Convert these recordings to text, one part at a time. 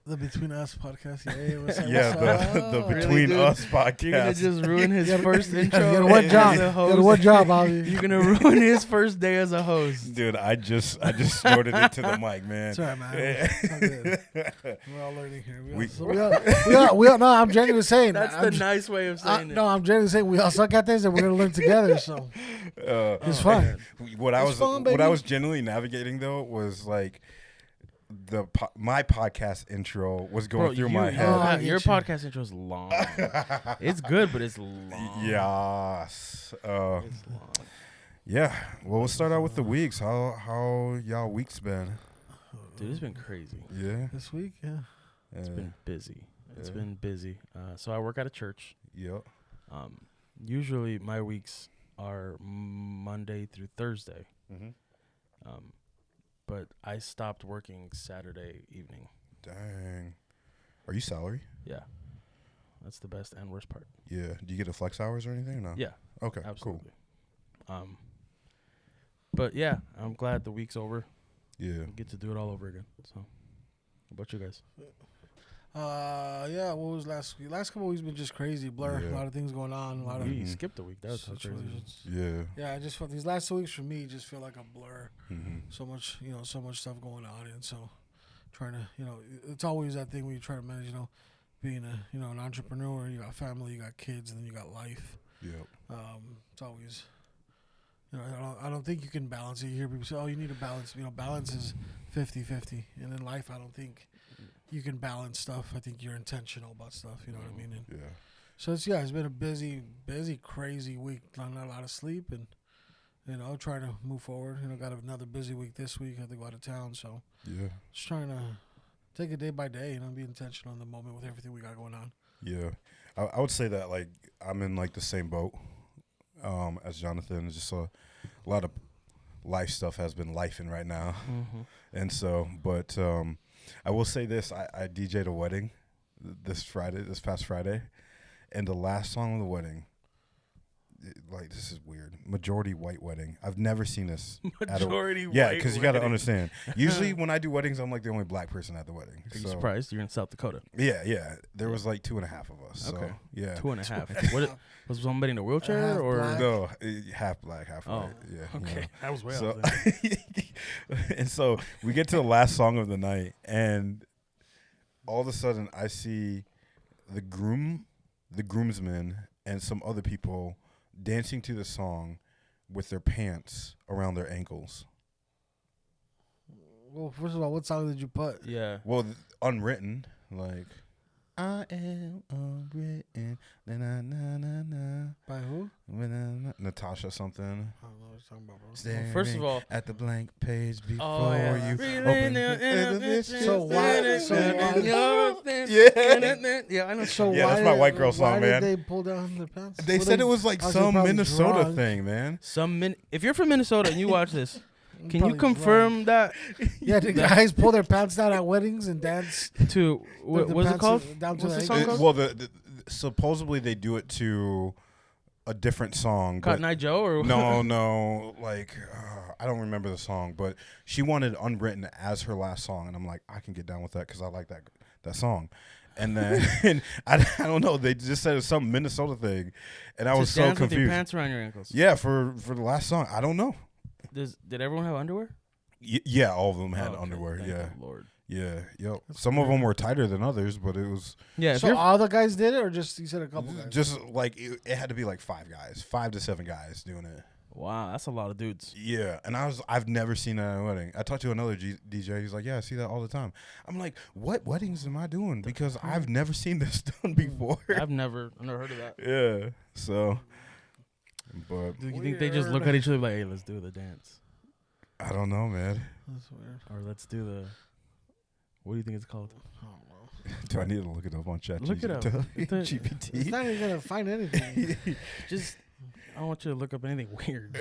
The Between Us podcast. Yeah, what's up? The Between Us podcast. You're gonna just ruin his first intro. You got one job. As a You host. got one job, Bobby. You're gonna ruin his first day as a host. Dude, I just snorted it to the mic, man. It's all right, man. It's all good. We're all learning here. We all, no, I'm genuinely saying. That's the nice way of saying it. No, I'm genuinely saying we all suck at this and we're going to learn together, so it's fun. What I was genuinely navigating, though, was like my podcast intro was going through my head. Your podcast intro is long. It's good, but it's long. Yes. It's long. Yeah. Well, we'll start out with the weeks. How y'all weeks been? Dude, it's been crazy. Yeah. This week, yeah. It's been busy. It's been busy. So I work at a church. Yep. Usually my weeks are Monday through Thursday. Mm-hmm. But I stopped working Saturday evening. Dang. Are you salary? Yeah. That's the best and worst part. Yeah. Do you get a flex hours or anything or no? Yeah. Okay, absolutely. Cool. But yeah, I'm glad the week's over. Yeah. Get to do it all over again. So, how about you guys? Yeah, what was last week? Last couple of weeks been just crazy. Blur. Yeah. A lot of things going on. A lot of You skipped a week. That was so crazy. Yeah. Yeah, I just felt these last 2 weeks for me just feel like a blur. Mm-hmm. So much stuff going on, and so trying to, it's always that thing when you try to manage, being an entrepreneur. You got family, you got kids, and then you got life. Yep. It's always, I don't think you can balance it. You hear people say, "Oh, you need to balance." Balance is 50-50, and in life, I don't think you can balance stuff. I think you're intentional about stuff. You know what I mean? And Yeah. so it's been a busy, crazy week. Not a lot of sleep, and trying to move forward. Got another busy week this week. I have to go out of town, so Yeah. just trying to take it day by day. Be intentional in the moment with everything we got going on. Yeah. I would say that like I'm in like the same boat as Jonathan. It's just a lot of life stuff has been lifing right now, and so but I will say this: I DJ'd a wedding this past Friday, and the last song of the wedding. This is weird. Majority white wedding. I've never seen this. Majority white. Yeah, because you got to understand. Usually, when I do weddings, I'm like the only black person at the wedding. Are you surprised? You're in South Dakota. Yeah. There was like 2.5 of us. Okay. So, yeah. 2.5. Was somebody in a wheelchair or black. No, half black, half white. Yeah. Okay. That was way So, out there. and so we get to the last song of the night, and all of a sudden I see the groomsmen, and some other people dancing to the song with their pants around their ankles. Well, first of all, what song did you put? Yeah. Well, Unwritten, like I am unwritten, na na na na na. By who? Natasha something. I don't know what you're talking about, bro. Staring First of all, at the blank page before yeah. you open. So why? Yeah, I know. So Yeah, why that's my white girl song, why man. did they pull down their pants? They said it was like they're some probably Minnesota drunk. thing, man. If you're from Minnesota and you watch this, can you Probably confirm that Yeah, the guys pull their pants down at weddings and dance. to The what's it pants called? down to What's the the song ankles? called? Well, supposedly they do it to a different song. Cotton Eye Joe or No, like I don't remember the song, but she wanted Unwritten as her last song, and I'm like, I can get down with that because I like that song. And then I don't know, they just said it was some Minnesota thing, and I was so dance with your confused. pants around your ankles. Yeah, for the last song, I don't know. Did everyone have underwear? Yeah, all of them had Okay, underwear. thank Yeah, the Lord. yeah, yep. Some of them were tighter than others, but it was Yeah. If So you're all the guys did it, or just you said a couple guys? just like it had to be like 5 to 7 guys doing it. wow, that's a lot of dudes. Yeah, and I've never seen that at a wedding. I talked to another DJ. He's like, yeah, I see that all the time. I'm like, what weddings am I doing? Because I've never seen this done before. I've never heard of that. Yeah, so, but Do you think they just look at each other like, hey, let's do the dance? I don't know, man. That's weird. Or let's do the, what do you think it's called? I don't know. Do I need to look it up on chat? Look it up. It's GPT. not even gonna find anything. Just, I don't want you to look up anything weird.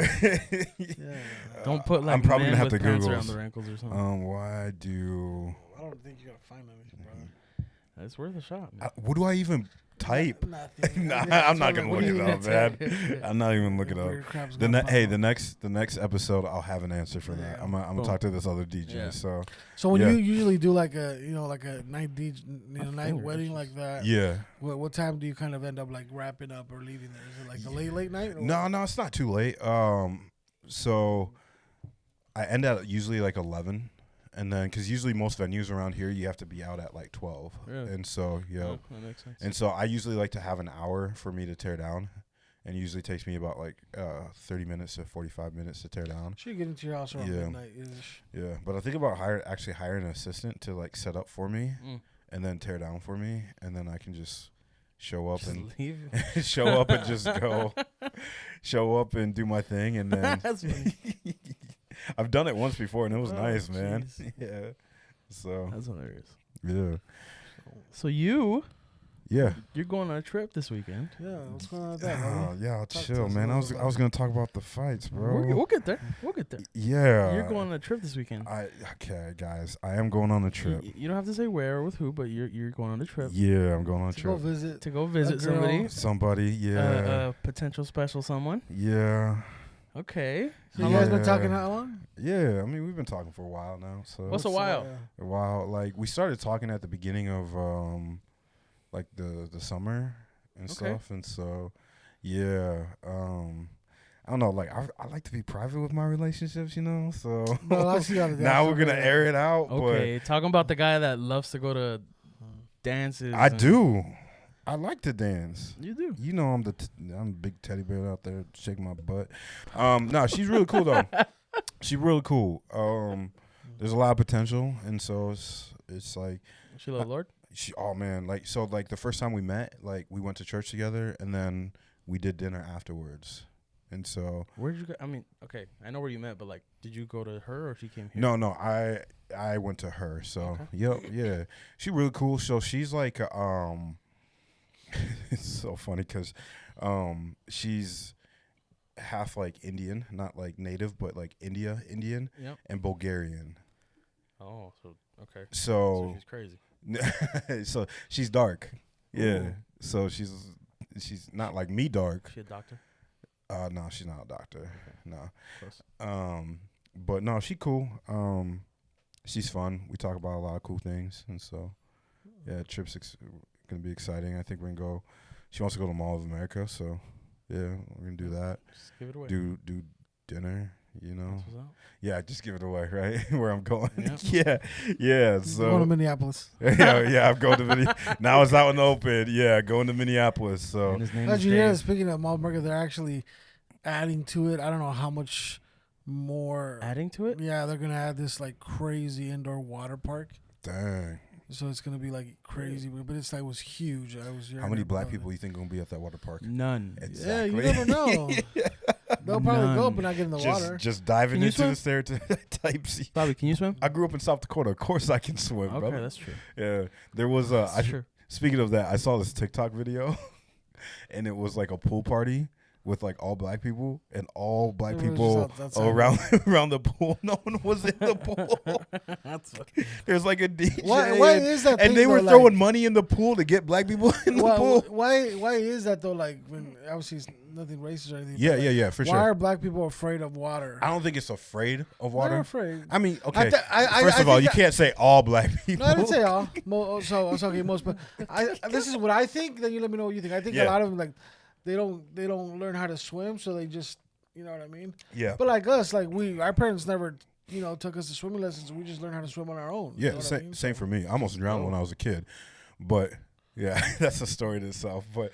Yeah. Don't put like I'm probably men gonna have with to pants Google. around their ankles or something. Why do? I don't think you're gonna find anything, brother. It's worth a shot, man. What do I even type. Nothing. Nah, Yeah, I'm so not gonna what look do it you up, type? man. I'm not even looking up. Weird crap's The gonna pop up. the next episode, I'll have an answer for that. Yeah. I'm gonna Boom. talk to this other DJ. Yeah. So when yeah. you usually do like a like a night night fingers, wedding it's like that, yeah. what time do you kind of end up like wrapping up or leaving there? Is it like the late night? Or No, it's not too late. So I end at usually like 11, and then because usually most venues around here you have to be out at like 12, Really? and so Oh, that makes sense. and so I usually like to have an hour for me to tear down, and it usually takes me about like 30 minutes to 45 minutes to tear down. Should get into your house around Yeah. midnight ish. Yeah, but I think about actually hiring an assistant to like set up for me Mm. and then tear down for me, and then I can just show up Just and leave. show up and just go, show up and do my thing, and then That's funny. I've done it once before and it was Oh, nice, man. jeez. Yeah. So That's hilarious. yeah, So you're going on a trip this weekend. Yeah, what's going on with that? Buddy? yeah, I'll Talk to chill, us a man. I little was gonna talk about the fights, bro. We'll get there. We'll get there. Yeah, You're going on a trip this weekend. Okay, guys, I am going on a trip. You don't have to say where or with who, but you're going on a trip Yeah, I'm going on a To go trip. visit. to go visit girl. somebody. Somebody, yeah, A potential special someone. yeah, Okay. So How you guys long- been talking how long? yeah. I mean, we've been talking for a while now. So What's a while? a while. Like we started talking at the beginning of like the summer and Okay. stuff, and so yeah. I don't know. Like I like to be private with my relationships, you know. So Well, I see how the now we're gonna air it out. Okay. Talking about the guy that loves to go to dances. But I and- do. I like to dance. You do. You know, I'm a big teddy bear out there shaking my butt. No, she's really cool though. She's really cool. There's a lot of potential, and so it's like She love Lord. oh man, like so like the first time we met, like we went to church together, and then we did dinner afterwards, and so Where did you go? I mean, okay, I know where you met, but like, did you go to her or she came here? no, I went to her. So Okay. yep, yeah, she really cool. So she's like it's so funny because she's half like Indian, not like native, but like Indian Yep. and Bulgarian. Oh, so okay. So So she's crazy. so she's dark. Yeah. Ooh. So she's not like me dark. She a doctor? No, she's not a doctor. No. Close. But no, she cool. She's fun. We talk about a lot of cool things, and so yeah, trip's gonna be exciting. I think we're gonna go. She wants to go to Mall of America, so yeah, we're gonna do that. Just give it away. Do dinner, you know. That's what's up. Yeah, just give it away, right? Where I'm going. Yep. Yeah. Going to So Minneapolis. yeah, I'm going to now it's out in the open. Yeah, going to Minneapolis. So And his name How'd is you hear that? Dave. Speaking of Mall of America, they're actually adding to it. I don't know how much more. Adding to it? Yeah, they're gonna add this like crazy indoor water park. dang, So it's gonna be like crazy, but it's like was huge. I was. how many black people you think gonna be at that water park? None. Yeah, you Exactly. never know. They'll probably go up None. and not get in the water. Just diving Can you into swim? the stereotypes. Bobby, can you swim? I grew up in South Dakota. Of course, I can swim. Okay, brother. that's true. Yeah, there was That's true. Speaking of that, I saw this TikTok video, and it was like a pool party with like all black people, and all black Everyone was people just outside. around the pool. No one was in the pool. That's There's like a DJ, Why is that? and thing, they were though, throwing like, money in the pool to get black people in the pool. why is that though? Like, when obviously it's nothing racist or anything. Yeah, but, like, yeah, for why sure. are black people afraid of water? I don't think it's afraid of Why are water. afraid? I mean, okay. I First of all, think you that- can't say all black people. No, I didn't say all. So it's okay, most. But this is what I think. Then you let me know what you think. I think a Yeah. lot of them like they don't learn how to swim, so they just what I mean. Yeah. But like us, like our parents never took us to swimming lessons. We just learned how to swim on our own. You Yeah, know what I same, mean? same So- for me. I almost drowned when I was a kid, but yeah, that's a story to itself. But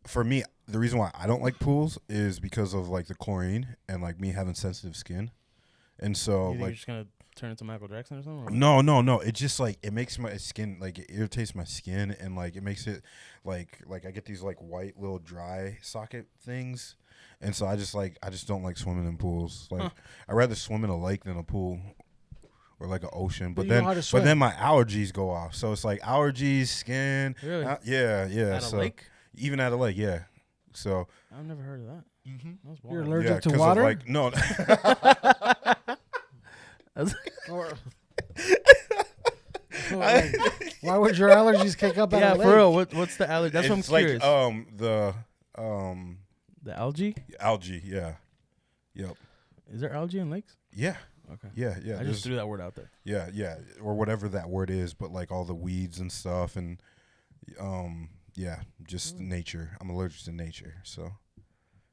for me, the reason why I don't like pools is because of like the chlorine and like me having sensitive skin, and so You think you're like just gonna turn into Michael Jackson or something? Or no, it just like it makes my skin like it irritates my skin, and like it makes it like I get these like white little dry socket things, and so I just don't like swimming in pools. Like I'd rather swim in a lake than a pool. Or like an ocean, But but you know how to then swim. my allergies go off. So it's like allergies, skin. Really? Yeah. At so a lake? even at a lake, yeah. So I've never heard of that. That's You're wild. allergic yeah, to 'cause of, water. like no, Or Like, why would your allergies kick up at Yeah, a lake? for real. What's the allergy? That's what I'm It's like curious. The algae? algae. Yeah. Yep. Is there algae in lakes? Yeah. Okay. Yeah. I There's- just threw that word out there. Yeah, or whatever that word is, but like all the weeds and stuff, and just nature. I'm allergic to nature, so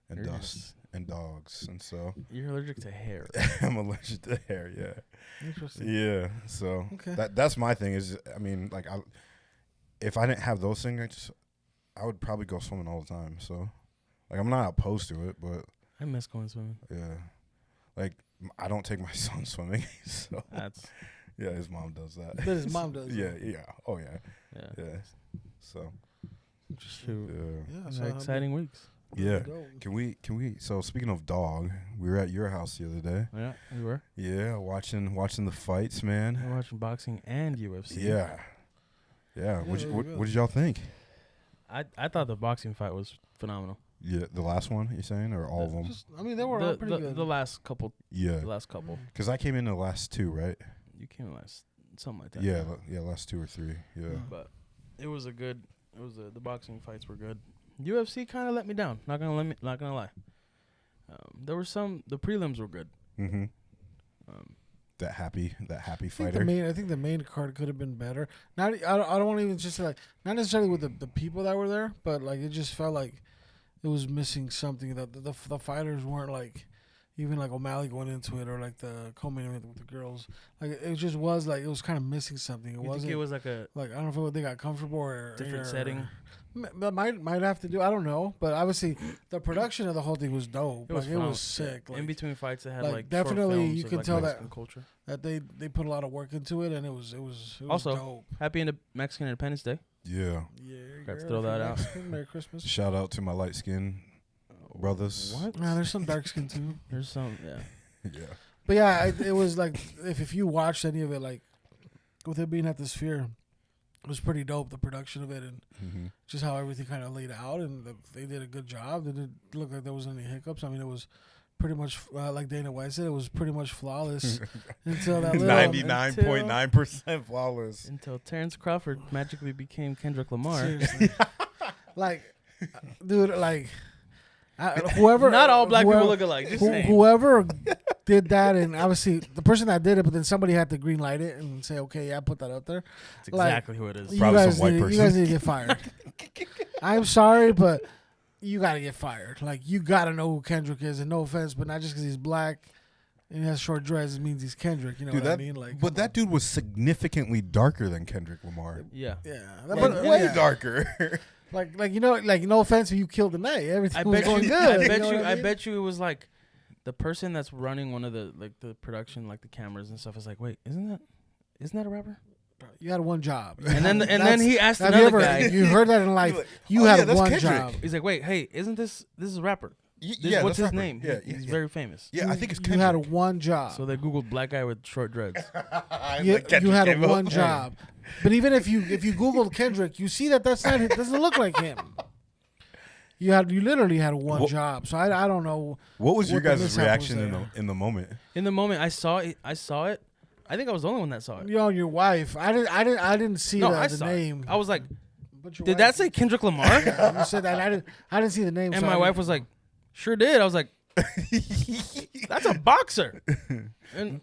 and You're dust just- and dogs, and so You're allergic to hair. I'm allergic to hair. Yeah, Interesting. yeah. So Okay. that's my thing. Is I mean, like, if I didn't have those things, I would probably go swimming all the time. So, like, I'm not opposed to it, but I miss going swimming. yeah, like I don't take my son swimming, so That's yeah, his mom does that. But his mom does. Yeah, oh yeah, yeah. yeah. So Shoot. yeah. Yeah. Those So are exciting weeks. Yeah. Dope. Can we? So speaking of dog, we were at your house the other day. Yeah, we were. Yeah, watching the fights, man. We're watching boxing and UFC. Yeah. Yeah, What there what, we go. what did y'all think? I thought the boxing fight was phenomenal. Yeah, the last one you're saying, or all of them? Just, I mean, they were all pretty good. The last couple. Yeah, The last couple. because I came in the last two, right? You came in last something like that. Yeah, last 2 or 3. Yeah. But it was a good. It was the boxing fights were good. UFC kind of let me down. Not gonna lie. There were some. The prelims were good. Mm-hmm. Um, That happy I fighter. think the main card could have been better. Not I don't want to even just say like not necessarily with the people that were there, but like it just felt like it was missing something that the fighters weren't like even like O'Malley going into it or like the co-main event with the girls. Like it just was like it was kind of missing something. It you wasn't think it was like a like I don't know if they got comfortable or different setting? That might have to do. I don't know, but obviously the production of the whole thing was dope. It was Like it phenomenal. was sick. In like, between fights, they had like, like definitely short films you of, can like, tell that- Mexican culture. that they put a lot of work into it, and it was Also, dope. Happy Mexican Independence Day. Yeah. Yeah, Got to you're throw that from out. Mexican. Merry Christmas. Shout out to my light skin brothers. What? Nah, there's some dark skin too. There's some. Yeah. Yeah. But yeah, it was like if you watched any of it, like with it being at the Sphere, it was pretty dope. The production of it and Mm-hmm. just how everything kind of laid out, and they did a good job. They didn't look like there was any hiccups. I mean, it was pretty much like Dana White said, it was pretty much flawless until that little 99.9% flawless. Until Terrence Crawford magically became Kendrick Lamar. Seriously. Like, dude, like whoever. Not all black whoever, people look alike. Just saying. Whoever did that, and obviously the person that did it, but then somebody had to green light it and say, okay, yeah, I put that out there. That's like, exactly who it is. You Probably guys, some white you person. guys need to get fired. I'm sorry, but you got to get fired. Like, you got to know who Kendrick is, and no offense, but not just because he's black and he has short dreads, it means he's Kendrick. You know Dude, what I mean? Like, but that dude was significantly darker than Kendrick Lamar. Yeah. yeah, Like, but Way yeah. darker. Like no offense, if you killed the night, everything I was bet going you. good. I bet know you. what I mean? bet you it was like the person that's running one of the the production, like the cameras and stuff, is like, wait, isn't that a rapper? You had one job, And then he asked Have you another ever? guy. You heard that in life. You're like, You oh, had yeah, that's one Kendrick. job. He's like, wait, hey, isn't this is a rapper? Yeah, What's that's his rapper. name? Yeah, He's yeah. very famous. Yeah, I think it's You Kendrick. had one job. So they googled black guy with short dreads. You had came up. one job. But even if you Googled Kendrick, you see that's not. It doesn't look like him. You literally had one What- job. So I don't know. What was your what the guys' mishap reaction was in there. the moment? In the moment I saw it, I think I was the only one that saw it. You know, your wife. I didn't see No, the I the saw name. it. I was like, But your did wife- that say Kendrick Lamar? You said that. I didn't see the name. And so my I wife didn't- was like, sure did. I was like, that's a boxer. And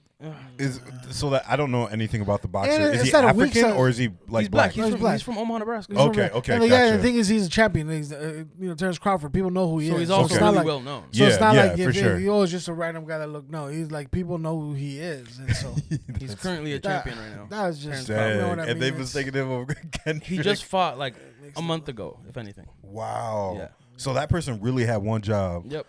Is so that I don't know anything about the boxer. And Is he it's not a weak African side. or is he like he's black. No, he's He's black. from Omaha, Nebraska. He's from Okay, there. okay, And the guy, gotcha. the thing is, he's a champion. He's Terrence Crawford. People know who he So is. he's also it's not really like, well known. So it's not Yeah, like for if sure. he was just a random guy that looked. No, he's like people know who he is, and so He's currently a that- champion right now. that was just Terrence you know Dang, what I and mean? they've It's- mistaken him over Kendrick. He just fought like makes a it month look- ago, if anything. Wow. Yeah. So that person really had one job. Yep.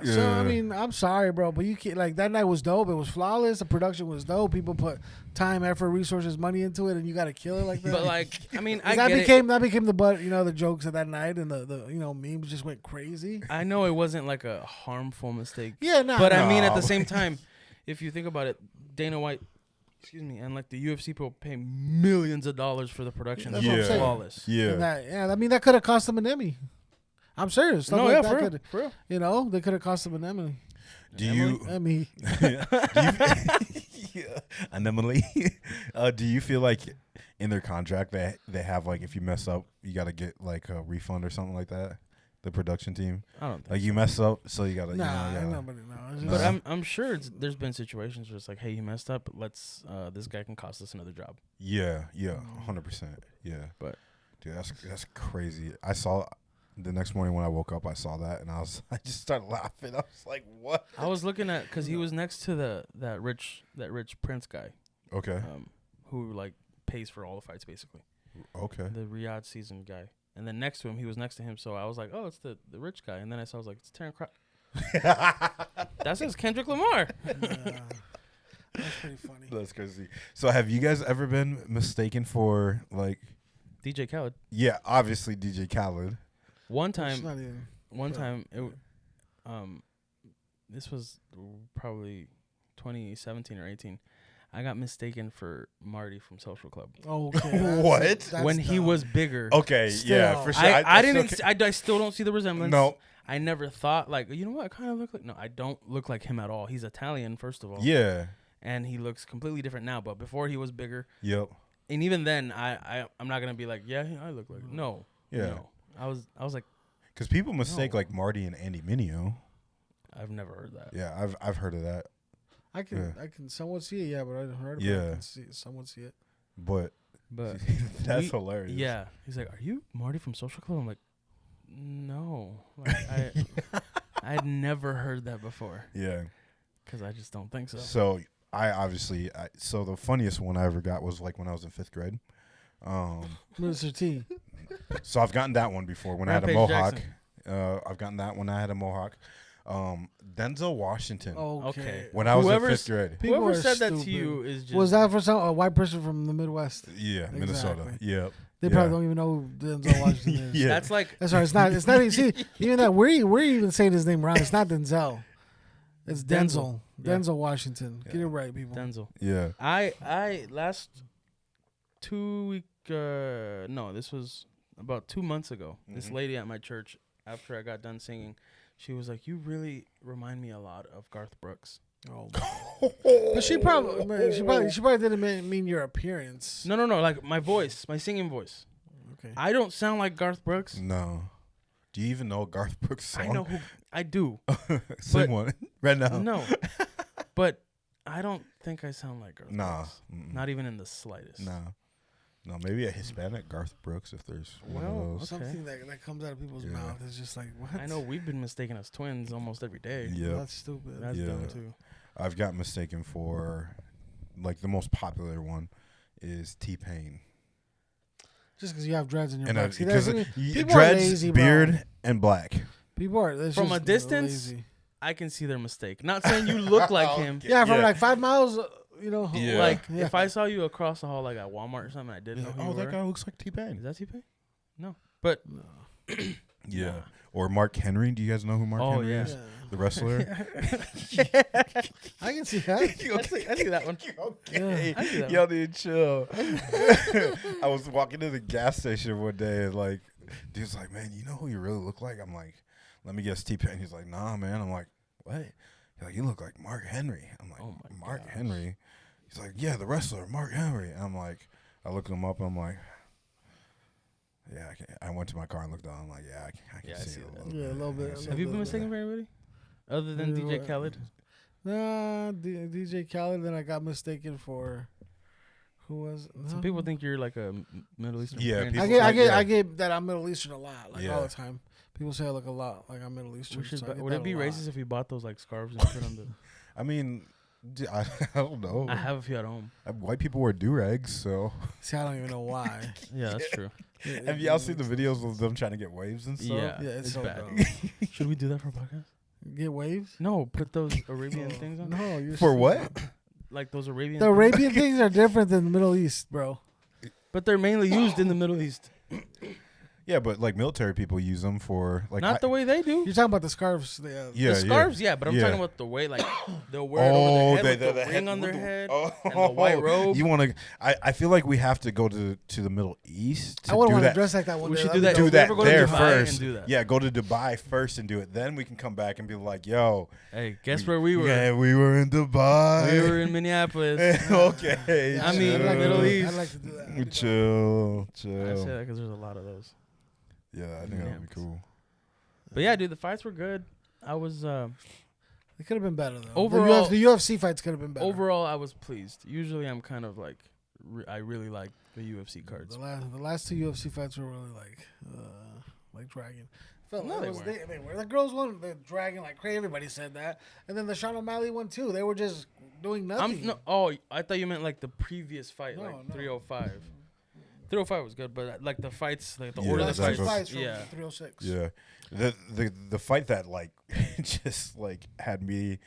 So Yeah. I mean, I'm sorry, bro, but you can't like that night was dope. It was flawless. The production was dope. People put time, effort, resources, money into it, and you got to kill it like that. But like, I mean, 'Cause I that get became that became the butt. You know, the jokes of that night and the memes just went crazy. it. I know it wasn't like a harmful mistake. Yeah, no. But I mean, at No. the same time, if you think about it, Dana White, excuse me, and like the UFC people pay millions of dollars for the production. That's That's what I'm saying. flawless. Yeah. I mean, that could have cost them an Emmy. I'm serious. Stuff No, like yeah, that for real, could, for real. you know, they could have cost them an Emmy. Do you Emmy. Anemone. Do you feel like in their contract they have like if you mess up, you gotta get like a refund or something like that. The production team, I don't think like so. you mess up, so you gotta. Nah, you know, nobody knows. But I'm sure there's been situations where it's like, hey, you messed up. Let's this guy can cost us another job. Yeah, 100%. Yeah, But dude, that's crazy. I saw the next morning when I woke up, I saw that, and I just started laughing. I was like, what? I was looking at because he was next to that rich Prince guy, Okay, who like pays for all the fights basically. okay. The Riyadh season guy. And then next to him, he was next to him. So I was like, oh, it's the rich guy. And then I was like, it's Terrence Crawford. That says Kendrick Lamar. That's pretty funny. That's crazy. So have you guys ever been mistaken for like? DJ Khaled. Yeah, obviously DJ Khaled. One It's time, not even. this was probably 2017 or 18. I got mistaken for Marty from Social Club. Oh, okay. What? That's when he dumb. was bigger. Okay, yeah, Still. for sure. I still don't see the resemblance. No. I never thought like, you know what? I kind of look like. No, I don't look like him at all. He's Italian, first of all. Yeah. And he looks completely different now. But before he was bigger. Yep. And even then, I'm not gonna be like, yeah, I look like. No. Yeah. No. I was like, Because people mistake No. like Marty and Andy Mineo. I've never heard that. Yeah, I've heard of that. I can somewhat see it, yeah, but I didn't heard about it. Yeah. I can somewhat see it. But But that's hilarious. yeah, he's like, "Are you Marty from Social Club?" I'm like, "No, like, I'd never heard that before Yeah. because I just don't think so." So so the funniest one I ever got was like when I was in 5th grade. Mr. T. So I've gotten that one before when I had a Rampage mohawk. Jackson. I've gotten that when I had a mohawk. Denzel Washington. Okay. When I was in Whoever's- 5th grade. People Whoever are said that to stupid. you is just Was that for a white person from the Midwest? Yeah, Minnesota. Exactly. Yep. They Yeah. probably don't even know who Denzel Washington is. Yeah. That's like That's right. It's not. It's not. See, even that we're even saying his name wrong. It's not Denzel. It's Denzel. Yeah. Denzel Washington. Get Yeah. it right, people. Denzel. Yeah. I last 2 week. No, this was about 2 months ago. This Mhm. lady at my church, after I got done singing, she was like, "You really remind me a lot of Garth Brooks." Oh, but she probably didn't mean your appearance. No, like my voice, my singing voice. Okay. I don't sound like Garth Brooks. No. Do you even know a Garth Brooks song? I know who I do. Sing but- one right now. No, but I don't think I sound like Garth Nah. Brooks. Mm-mm. Not even in the slightest. Nah. No, maybe a Hispanic Garth Brooks if there's one Well, of those. okay. Something that comes out of people's Yeah. mouth is just like what? I know we've been mistaken as twins almost every day. Yeah. That's stupid. That's Yeah. dumb too. I've got mistaken for like the most popular one is T-Pain. Just because you have dreads in your And back. See, because that's- people are dreads, lazy, bro. beard, and black. People are it's From just a distance? lazy. I can see their mistake. Not saying you look like him. Yeah, from Yeah. like 5 miles. You know, Yeah. Like yeah. if I saw you across the hall, like at Walmart or something, I didn't know who Oh, you that were. guy looks like Is T-Pain. that T-Pain? No, but No. Yeah. Or Mark Henry. Do you guys know who Mark Oh, Henry yeah. is? Yeah. The wrestler. I can see that. I see that one. Okay. I see that Yo, dude, chill. I was walking to the gas station one day and like, dude's like, man, you know who you really look like? I'm like, let me guess T-Pain. He's like, nah, man. I'm like, what? He's like, you look like Mark Henry. I'm like, Oh my Mark gosh. Henry? He's like, yeah, the wrestler, Mark Henry. And I'm like, I looked him up. I'm like, yeah, I went to my car and looked down. I'm like, yeah, I can Yeah, I see see it that. a little Yeah, a bit. little bit, I a can see little Have you it a been little mistaken bit. for anybody other than Yeah, DJ what- Khaled? Nah, DJ Khaled. Then I got mistaken for who was. Some no. people think you're like a Middle Eastern. Yeah, prince. people I yeah. get that I'm Middle Eastern a lot, like all Yeah. the time. People say I look a lot like I'm Middle Eastern. We should so I get would that it be a lot. racist if we bought those like scarves and put on the? I mean, I don't know. I have a few at home. White people wear do-rags, so. See, I don't even know why. Yeah, that's true. Have y'all seen the videos of them trying to get waves and stuff? Yeah, Yeah, it's it's so bad. dumb. Should we do that for a podcast? Get waves? No, put those Arabian things on. No, you're For stupid. what? Like those Arabian. The things. Arabian things are different than the Middle East, bro. But they're mainly used in the Middle East. Yeah, but like military people use them for like. Not the way they do. You're talking about the scarves. The scarves, yeah, but I'm talking about the way, like, they'll wear it over their head with the ring on their head and the white robe. You want to? I feel like we have to go to the Middle East. I wouldn't want to dress like that. We should do that. Do that there first. first. Yeah, go to Dubai first and do it. Then we can come back and be like, "Yo, hey, guess where we were? Yeah, we were in Dubai. We were in Minneapolis. Okay. I mean, Middle East. I'd like to do that. Chill. I say that because there's a lot of those. Yeah, I think that would be cool. But yeah, dude, the fights were good. I was. It could have been better though. Overall, the UFC fights could have been better. Overall, I was pleased. Usually, I'm kind of like, I really like the UFC cards. The last two UFC fights were really like dragging. Felt No, like they they were. The girls won the dragging like crazy. Everybody said that, and then the Sean O'Malley one too. They were just doing nothing. I thought you meant like the previous fight, No, like no. 305. 305 was good, but like the fights, like the Yeah, order of the the that's fights, fights from yeah. 306. Yeah, the fight that like just like had me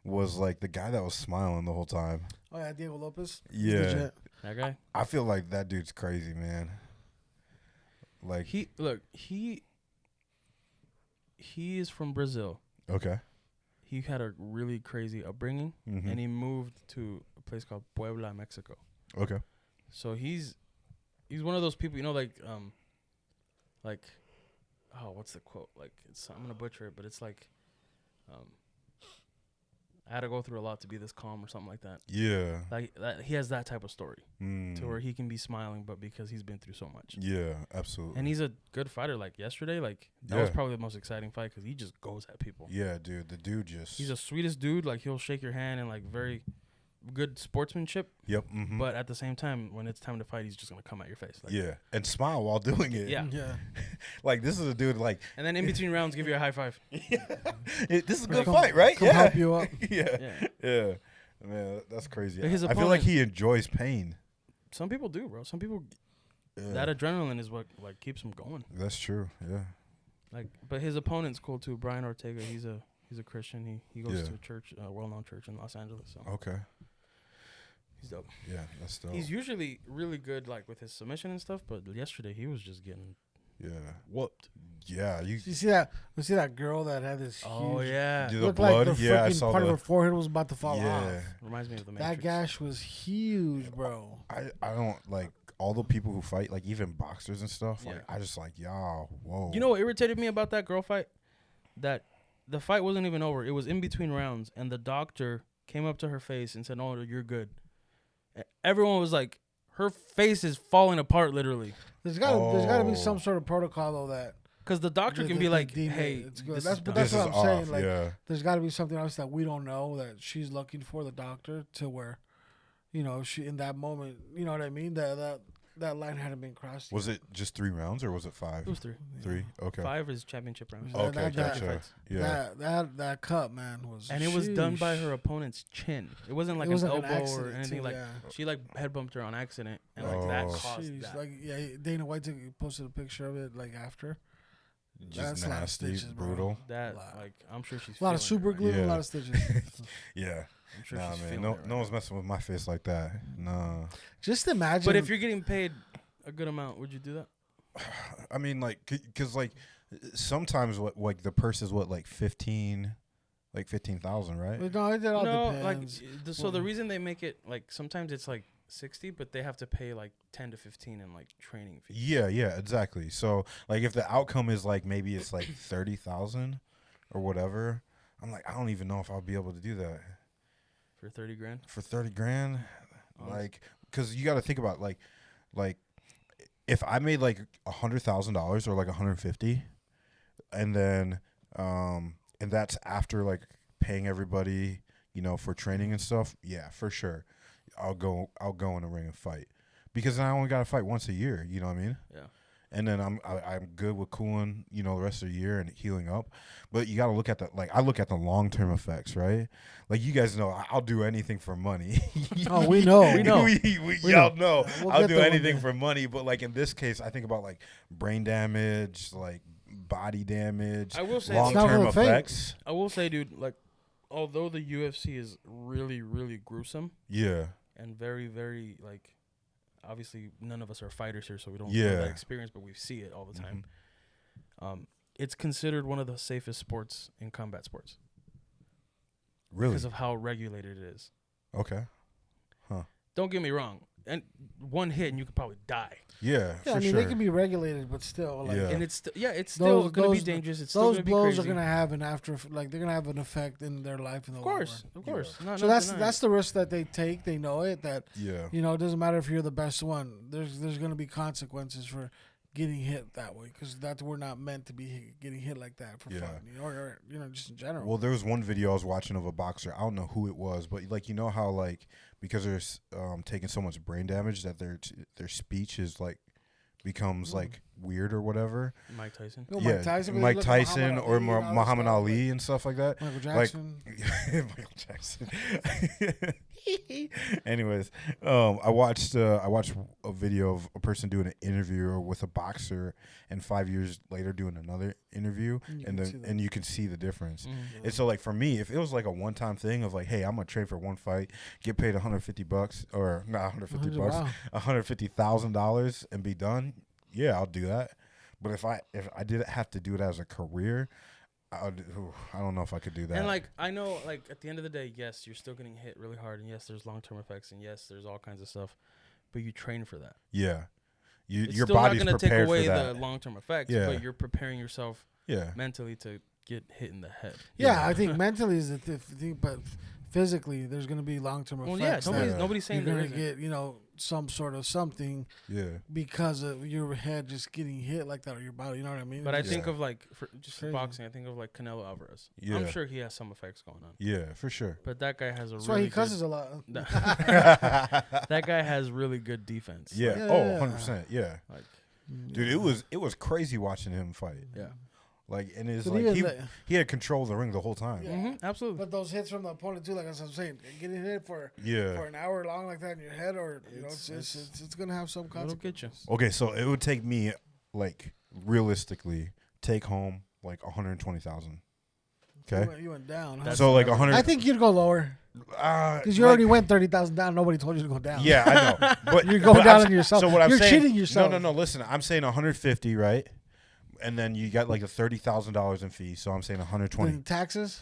was like the guy that was smiling the whole time. Oh yeah, Diego Lopez. Yeah. He's legit. That guy. I feel like that dude's crazy, man. Like He is from Brazil. okay, He had a really crazy upbringing, and he moved to a place called Puebla, Mexico. okay, So he's one of those people, you know, like what's the quote? Like I'm gonna butcher it, but it's like, I had to go through a lot to be this calm or something like that. yeah. Like that, he has that type of story Mm. to where he can be smiling, but because he's been through so much. Yeah, absolutely. And he's a good fighter. Like yesterday, like that was probably the most exciting fight because he just goes at people. Yeah, dude. The dude just. He's the sweetest dude. Like he'll shake your hand and like very good sportsmanship. Yep. Mm-hmm. But at the same time, when it's time to fight, he's just gonna come at your face. Like, yeah, and smile while doing it. Yeah. Yeah. Like this is a dude. Like And then in between rounds, give you a high five. this is a good Come- fight, right? Come Yeah. help you up. Yeah. Yeah. Yeah. Man, that's crazy. But his I feel like opponent- he enjoys pain. Some people do, bro. Some people Yeah. that adrenaline is what like keeps them going. That's true. Yeah. Like, but his opponent's cool too. Brian Ortega. He's a Christian. He goes Yeah. to a church, a well-known church in Los Angeles. So Okay. he's dope. Yeah, that's dope. He's usually really good, like with his submission and stuff. But yesterday he was just getting yeah. whooped. Yeah. You. You see that? You see that girl that had this Oh huge. yeah, The Looked blood. like the Yeah, I freaking saw part of her that. forehead was about to fall Yeah. off. reminds me of the That Matrix. gash was huge, bro. I don't like all the people who fight, like even boxers and stuff. Like Yeah. I just like y'all. Whoa. You know what irritated me about that girl fight? That the fight wasn't even over. It was in between rounds, and the doctor came up to her face and said, "Oh, you're good." Everyone was like, her face is falling apart, literally. There's gotta be Oh. some sort of protocol though that. Because the doctor can be like, "Hey, it's good." this That's is but done." that's what I'm saying. off, Like, yeah. there's got to be something else that we don't know that she's looking for the doctor to where, you know, she in that moment, you know what I mean? That line hadn't been crossed. Was it just 3 rounds or was it 5? It was 3. 3. Okay. 5 is championship rounds. Oh, Okay, that- gotcha. Yeah. That cut, man, was And it was done by sheesh. her opponent's chin. It wasn't like It was an like an elbow or accident, anything too, like. yeah. She like head bumped her on accident, and like that Oh. caused Sheesh, that. like Dana White posted a picture of it like after. Just That's a lot of nasty, stitches, bro. brutal. That Wow. like I'm sure she's A lot of feeling super it glue, right and a Yeah. lot of stitches. Yeah. I'm sure Nah, she's man. feeling No, it right no one's messing with my face like that. Nah. Just imagine. But if you're getting paid a good amount, would you do that? I mean, like, cause like sometimes what like the purse is what like 15,000, right? no, it all No, depends. like so the reason they make it like sometimes it's like 60, but they have to pay like 10 to 15 in like training fees. Yeah, exactly. So like if the outcome is like maybe it's like 30,000 or whatever, I'm like I don't even know if I'll be able to do that For 30 grand. for 30 grand. Honestly. Like, cause you got to think about like if I made like $100,000 or like 150, and then and that's after like paying everybody, you know, for training and stuff. Yeah, for sure, I'll go in the ring and fight because then I only got to fight once a year. You know what I mean? Yeah. And then I'm good with cooling, you know, the rest of the year and healing up. But you got to look at I look at the long-term effects, right? Like you guys know, I'll do anything for money. Oh, we know. We know. Y'all know. We'll I'll get do there one anything day. for money. But like in this case, I think about like brain damage, like body damage, I will say long-term It's not for the effects. I will say, dude, like although the UFC is really, really gruesome Yeah. and very, very like obviously none of us are fighters here, so we don't know that experience, but we see it all the time. It's considered one of the safest sports in combat sports. Really? Because of how regulated it is. Okay. Huh. Don't get me wrong. And one hit and you could probably die. Yeah, I for mean, sure. they can be regulated, but still, like, Yeah. And it's still going to be dangerous. It's still those going to be blows crazy. are gonna have they're gonna have an effect in their life in the Of long course, run. of course. Yeah. So that's the risk that they take. They know it. That Yeah. it doesn't matter if you're the best one. There's gonna be consequences for getting hit that way because we're not meant to be getting hit like that for fun. Or just in general. Well, there was one video I was watching of a boxer. I don't know who it was, but like how like because they're taking so much brain damage that their speech is like becomes like weird or whatever. Mike Tyson. Mike Tyson or Muhammad Ali and stuff like that. Michael Jackson. Michael Jackson. Anyways, I watched a video of a person doing an interview with a boxer, and 5 years later doing another interview, and you can see the difference. And so, like for me, if it was like a one-time thing of like, hey, I'm gonna train for one fight, get paid $150 or not $150, Wow. $150,000 and be done, yeah, I'll do that. But if I didn't have to do it as a career, I don't know if I could do that. And like I know, like at the end of the day, yes, you're still getting hit really hard, and yes, there's long-term effects, and yes, there's all kinds of stuff, but you train for that. Yeah, It's your still body's not gonna prepared take away for that. the long-term effects, Yeah. but you're preparing yourself Yeah, mentally to get hit in the head. Yeah, I think mentally is the thing, but physically, there's going to be long-term Well, effects. yeah, nobody's saying you're there going to isn't. get, some sort of something yeah, because of your head just getting hit like that or your body. You know what I mean? But I Yeah. think of like for just Crazy. boxing. I think of like Canelo Alvarez. Yeah. I'm sure he has some effects going on. yeah, for sure. But that guy has a that's really why he cusses a lot. that guy has really good defense. Yeah. Yeah. Oh, 100%. Yeah. Like Dude, it was crazy watching him fight. yeah. Like, and it's But like even he had control of the ring the whole time. Yeah. Absolutely. But those hits from the opponent too, like as I'm saying, getting hit for Yeah. an hour long like that in your head, or it's gonna have some It'll get you. consequences. Okay, so it would take me like realistically take home like 120,000. Okay. You went down. Huh? That's So like whatever. 100. I think you'd go lower because you already went 30,000 down. Nobody told you to go down. Yeah, I know. But You're going but down I'm- on yourself. So what I'm You're saying, cheating yourself. No. Listen, I'm saying 150, right? And then you got like a $30,000 in fees. So I'm saying 120. Then taxes.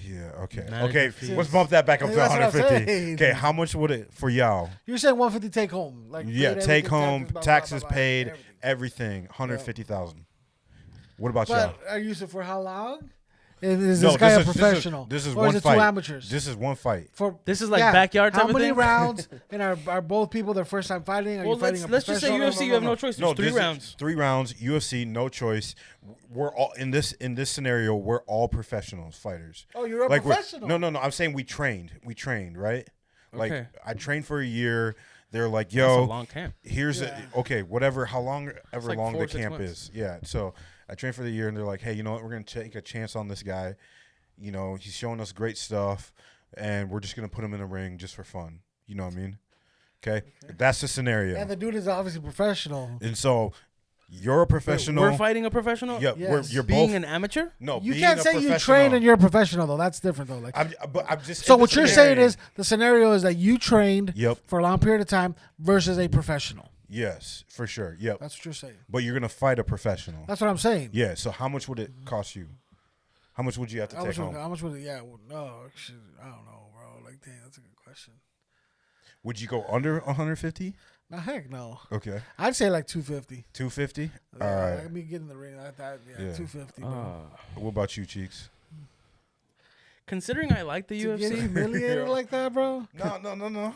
Yeah. Okay. Management Okay. fees. Let's bump that back up to That's what I'm 150. saying. Okay. How much would it for y'all? You're saying 150 take home, like Yeah. paid Take everything, home, blah, blah, taxes blah, blah, paid, everything. everything. 150,000. What about y'all? But are you used for how long? Is this No, guy this a is- professional? this is or one is it fight. two amateurs? This is one fight. For This is like backyard type How of many thing? rounds? And are both people their first time fighting? Are Well, you fighting let's just say professional? UFC. You have no choice. There's 3 this is rounds. 3 rounds. UFC, no choice. We're all in this scenario. We're all professionals, fighters. Oh, you're a Like professional. no. I'm saying we trained, right? Like Okay. I trained for a year. They're like, That's a yo, long camp. here's Yeah. whatever, how long ever like long 4 or the 6 camp months. is. Yeah. So I trained for the year, and they're like, hey, you know what? We're gonna take a chance on this guy. You know, he's showing us great stuff, and we're just gonna put him in the ring just for fun. You know what I mean? Okay. That's the scenario. And the dude is obviously professional. And so you're a professional. We're fighting a professional. Yeah, Yes. you're Being both. an amateur. No, You being can't a say you professional. train and you're a professional though. That's different though. Like I'm just. so, in what the you're scenario. saying is the scenario is that you trained Yep. for a long period of time versus a professional. Yes, for sure. Yep. That's what you're saying. But you're gonna fight a professional. That's what I'm saying. Yeah. So how much would it cost you? How much would you have to How take home? much would it? Yeah. Well, no, actually, I don't know, bro. Like, damn, that's a good question. Would you go under 150? No, heck no. Okay. I'd say like 250. 250. All Yeah, right. Let me get in the ring. I thought, yeah, Yeah. 250. Bro. What about you, Cheeks? Considering I like the To get UFC, humiliated like that, bro. No.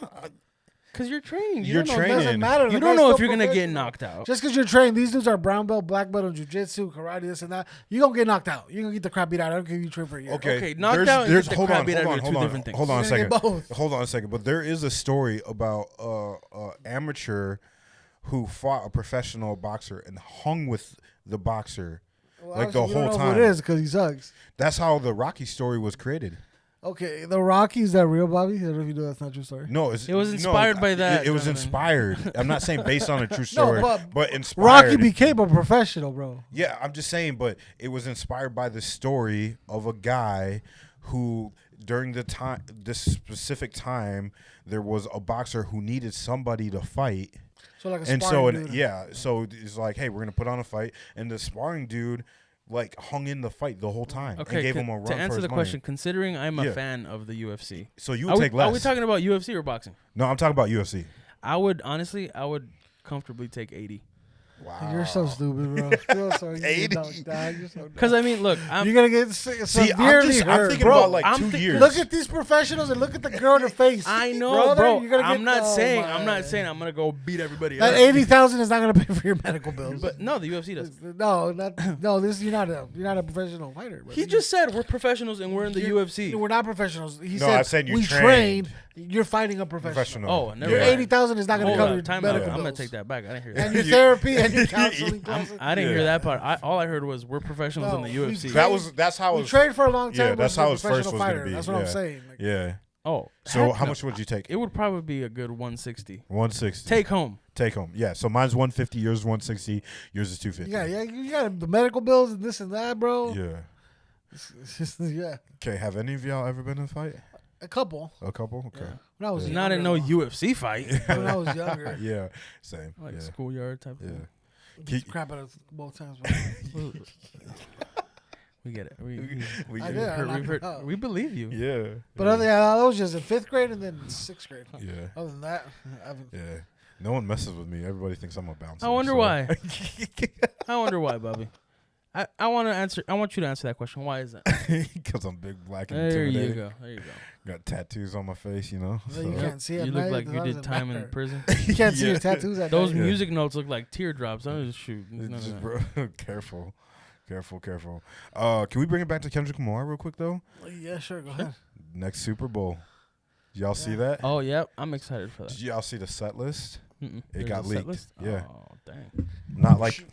because you're trained. You're don't know, trained. It doesn't matter. You The don't guy's know if still you're gonna get professional. knocked out. Just because you're trained, these dudes are brown belt, black belt in jiu-jitsu, karate, this and that. You're going to get knocked out. You're going to get the crap beat out. I don't care if you train for a year. Okay. knocked out and get the hold crap on, beat out of hold you are on, two hold on. different things. Hold on a You're gonna second. get both. Hold on a second. But there is a story about amateur who fought a professional boxer and hung with the boxer Well, like the obviously, we whole don't know time. who it is because he sucks. That's how the Rocky story was created. Okay, the Rockies, that real, Bobby? I don't know if you know that's not your story. No, It was inspired by that, It was Jonathan. inspired. I'm not saying based on a true story, but inspired. Rocky became a professional, bro. Yeah, I'm just saying, but it was inspired by the story of a guy who, during this specific time, there was a boxer who needed somebody to fight. So like a And sparring so dude. so it's like, hey, we're gonna put on a fight, and the sparring dude like hung in the fight the whole time Okay, and gave him a run to for answer his the money. question, considering I'm a Yeah. fan of the UFC, So you would take are less. we talking about UFC or boxing? No, I'm talking about UFC. I would comfortably take 80. Wow. You're so stupid, bro. You're so 80. You're so dumb. Because I mean, look, You're gonna get severely I'm hurt, thinking bro. about like I'm 2 thi- years. Look at these professionals and look at the girl in her face. I know, Brother, bro. you're gonna I'm get- not oh, saying my. I'm not saying I'm gonna go beat everybody That up. 80,000 is not gonna pay for your medical bills. But no, the UFC does. No. This you're not a professional fighter. Bro. He just said we're professionals and we're in the UFC. We're not professionals. He No, said I'm saying you we trained. You're fighting a professional. Oh, never Your mind. 80,000 is not gonna Hold cover up, your time out. medical I'm bills. gonna take that back. I didn't hear And that. your therapy and your counseling classes. I didn't Yeah. hear that part. All I heard was we're professionals in the No, UFC. That's how it We was. trained for a long time. Yeah, that's as a how his first professional was gonna fighter. be, That's what yeah. I'm saying. Like, Yeah. Oh, So heck how no. much would you take? It would probably be a good 160. 160. Take home. Take home. Yeah. So mine's 150. Yours is 160. Yours is 250. you got the medical bills and this and that, bro. Yeah. It's just, yeah, Okay. Have any of y'all ever been in a fight? a couple. A couple. Okay. When I was Not in younger, no UFC fight. When I was younger, Yeah. Same. Like yeah. schoolyard type Yeah. thing. beat the crap out of both times. Bro. We get it. We I get did. it. I knocked him out. We believe you. Yeah. But other, that was just in 5th grade and then 6th grade. Yeah. Other than that, I haven't. Yeah. No one messes with me. Everybody thinks I'm a bouncer. I wonder so- why. I wonder why, Bobby. I want to answer. I want you to answer that question. Why is that? Because I'm big, black, and There you intimidating. go. There you go. Got tattoos on my face, you know. Well, you so- can't see it. You look like you did time in matter. prison. You can't see Yeah. your tattoos at Those night. music notes look like teardrops. I'm just shoot. It's None of just, that. bro, careful. Can we bring it back to Kendrick Lamar real quick though? Yeah, sure. Go ahead. Next Super Bowl. Did y'all see Yeah. that? Oh yep, I'm excited for that. Did y'all see the set list? Mm-mm. It There's got a set leaked. list? Yeah. Oh dang. Not like.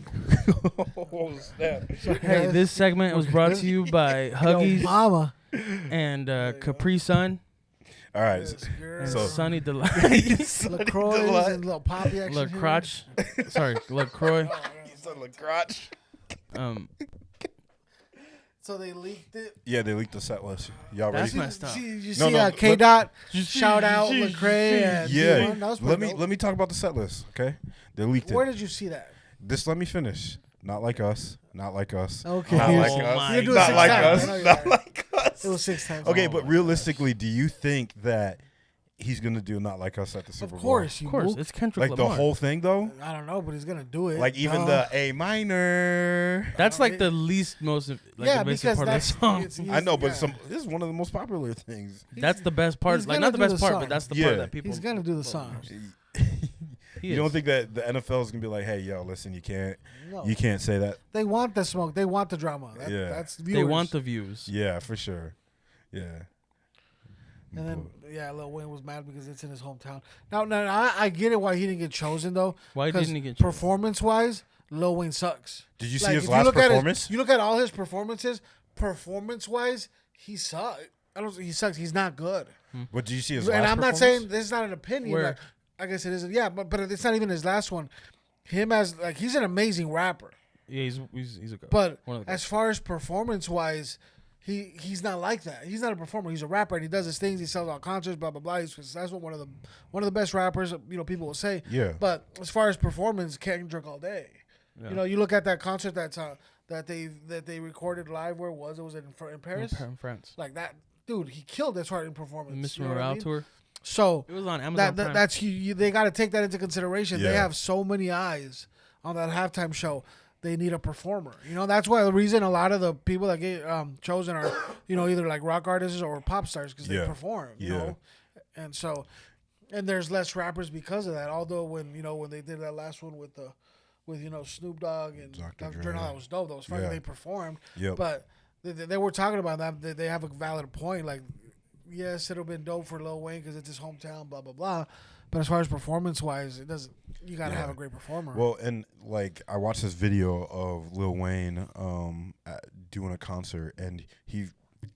Hey, this segment was brought to you by Yo, Huggies mama. and Capri Sun All right. Yes, girl. and So- Sunny Delight. LaCroix and little poppy action. La here. Crotch. Sorry, LaCroix. crotch. So they leaked it. Yeah, they leaked the set list. Y'all ready? That's messed up. You No, see no, K Dot shout out Lecrae and Yeah. D1? That was pretty dope. Let me talk about the set list. Okay. They leaked Where it. did you see that? Just let me finish. Not like us. Not like us. Okay. Not like Oh us. my You're doing Not 6 like times. us. I know you're Not right. like us. It was 6 times. Okay, Oh but my realistically, do you think that he's gonna do Not Like Us at the Super Of Bowl? course, you Of course, mook. it's Kendrick Like the Lamar. whole thing though? I don't know, but he's gonna do it. Like even Duh. the A minor. That's like the least most like yeah, the basic because part of the that's song. I know, but yeah. this is one of the most popular things. That's the best part. he's Like gonna not the do best the part, song. but that's the Yeah. part that people. He's gonna do the song. He You is. don't think that the NFL is gonna be like, hey, yo, listen, you can't No. say that? They want the smoke. They want the drama. Yeah. That's they viewers. want the views? Yeah, for sure. Yeah. And then Lil Wayne was mad because it's in his hometown. Now I get it why he didn't get chosen though. Why 'cause didn't he get chosen? performance wise, Lil Wayne sucks. Did you see Like, his if you last look at performance? you look at all his performances. Performance wise, he sucks. I don't. He sucks. He's not good. But did you see his And last I'm not performance? saying this is not an opinion. Where? Like, I guess it isn't. Yeah, but it's not even his last one. Him as like he's an amazing rapper, Yeah, he's a good. but One of the as far as performance wise, he's not like that. He's not a performer. He's a rapper, and he does his things. He sells out concerts, blah blah blah. He's successful. One of the best rappers. People will say. Yeah. But as far as performance, Kendrick all day. Yeah. You look at that concert that they recorded live. Where it was? It was in Paris. in France. Like that, dude. He killed as far in performance. Mr. You know what I Morale mean? tour. So It was on Amazon Prime. that's they got to take that into consideration. They Yeah. have so many eyes on that halftime show. They need a performer. That's why the reason a lot of the people that get chosen are either like rock artists or pop stars because they Yeah. perform. You Yeah. know, and there's less rappers because of that. Although when they did that last one with Snoop Dogg and Dr. Dre, Dre. that was dope. That was funny. Yeah. They performed, Yep. but they were talking about that. They have a valid point. Like, yes, it'll been dope for Lil Wayne because it's his hometown, blah blah blah. But as far as performance wise, it doesn't. You gotta have a great performer. Well, and like I watched this video of Lil Wayne doing a concert, and he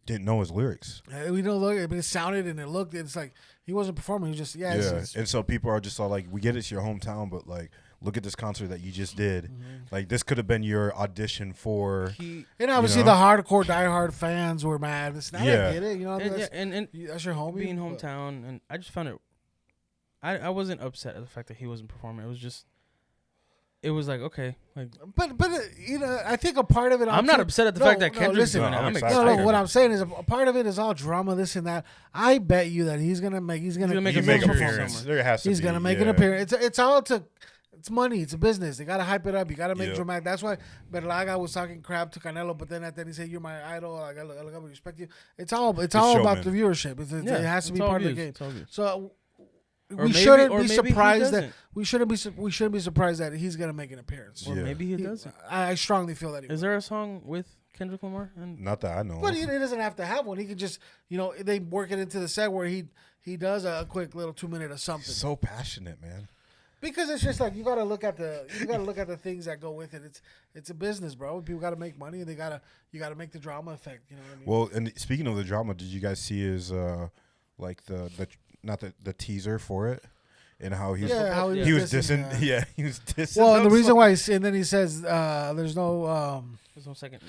didn't know his lyrics. We don't look. It sounded and it looked. It's like he wasn't performing. He was just it's- And so people are just all like, we get it's your hometown, but like, look at this concert that you just did. Like, this could have been your audition for. And obviously know? the hardcore, diehard fans were mad. It's not. Yeah. I get it. and that's your homie. being but- hometown, and I just found it. I wasn't upset at the fact that he wasn't performing. It was just, it was like, okay, like But I think a part of it. I'm not upset at the fact that Kendrick's listen, doing it. no, I'm I'm excited. excited. No, what I'm saying is a part of it is all drama, this and that. I bet you that he's gonna make make You a make major an appearance appearance. somewhere. There has to He's be. gonna make an appearance. It's money. It's a business. They gotta hype it up. You gotta make Yeah. dramatic. That's why Berlaga was talking crap to Canelo, but then at the end he said, "You're my idol. I gotta respect you." It's all about showman. the viewership. It has to be it's all part of the views, game. it's all views. So Or we maybe- shouldn't or be maybe he surprised that doesn't. we shouldn't be surprised that he's gonna make an appearance. Or Yeah. maybe he doesn't. I strongly feel that he Is will. there a song with Kendrick Lamar? And Not that I know. But of. he doesn't have to have one. He could just, they work it into the set where he does a quick little 2-minute or something. So passionate, man. Because it's just like you gotta look at the things that go with it. It's a business, bro. People gotta make money, and you gotta make the drama effect. You know what I mean? Well, and speaking of the drama, did you guys see his like the teaser for it, and how he was how he was dissing, dissing? Yeah, he was dissing. well, and the them reason so- why, and then he says, "There's no there's no second.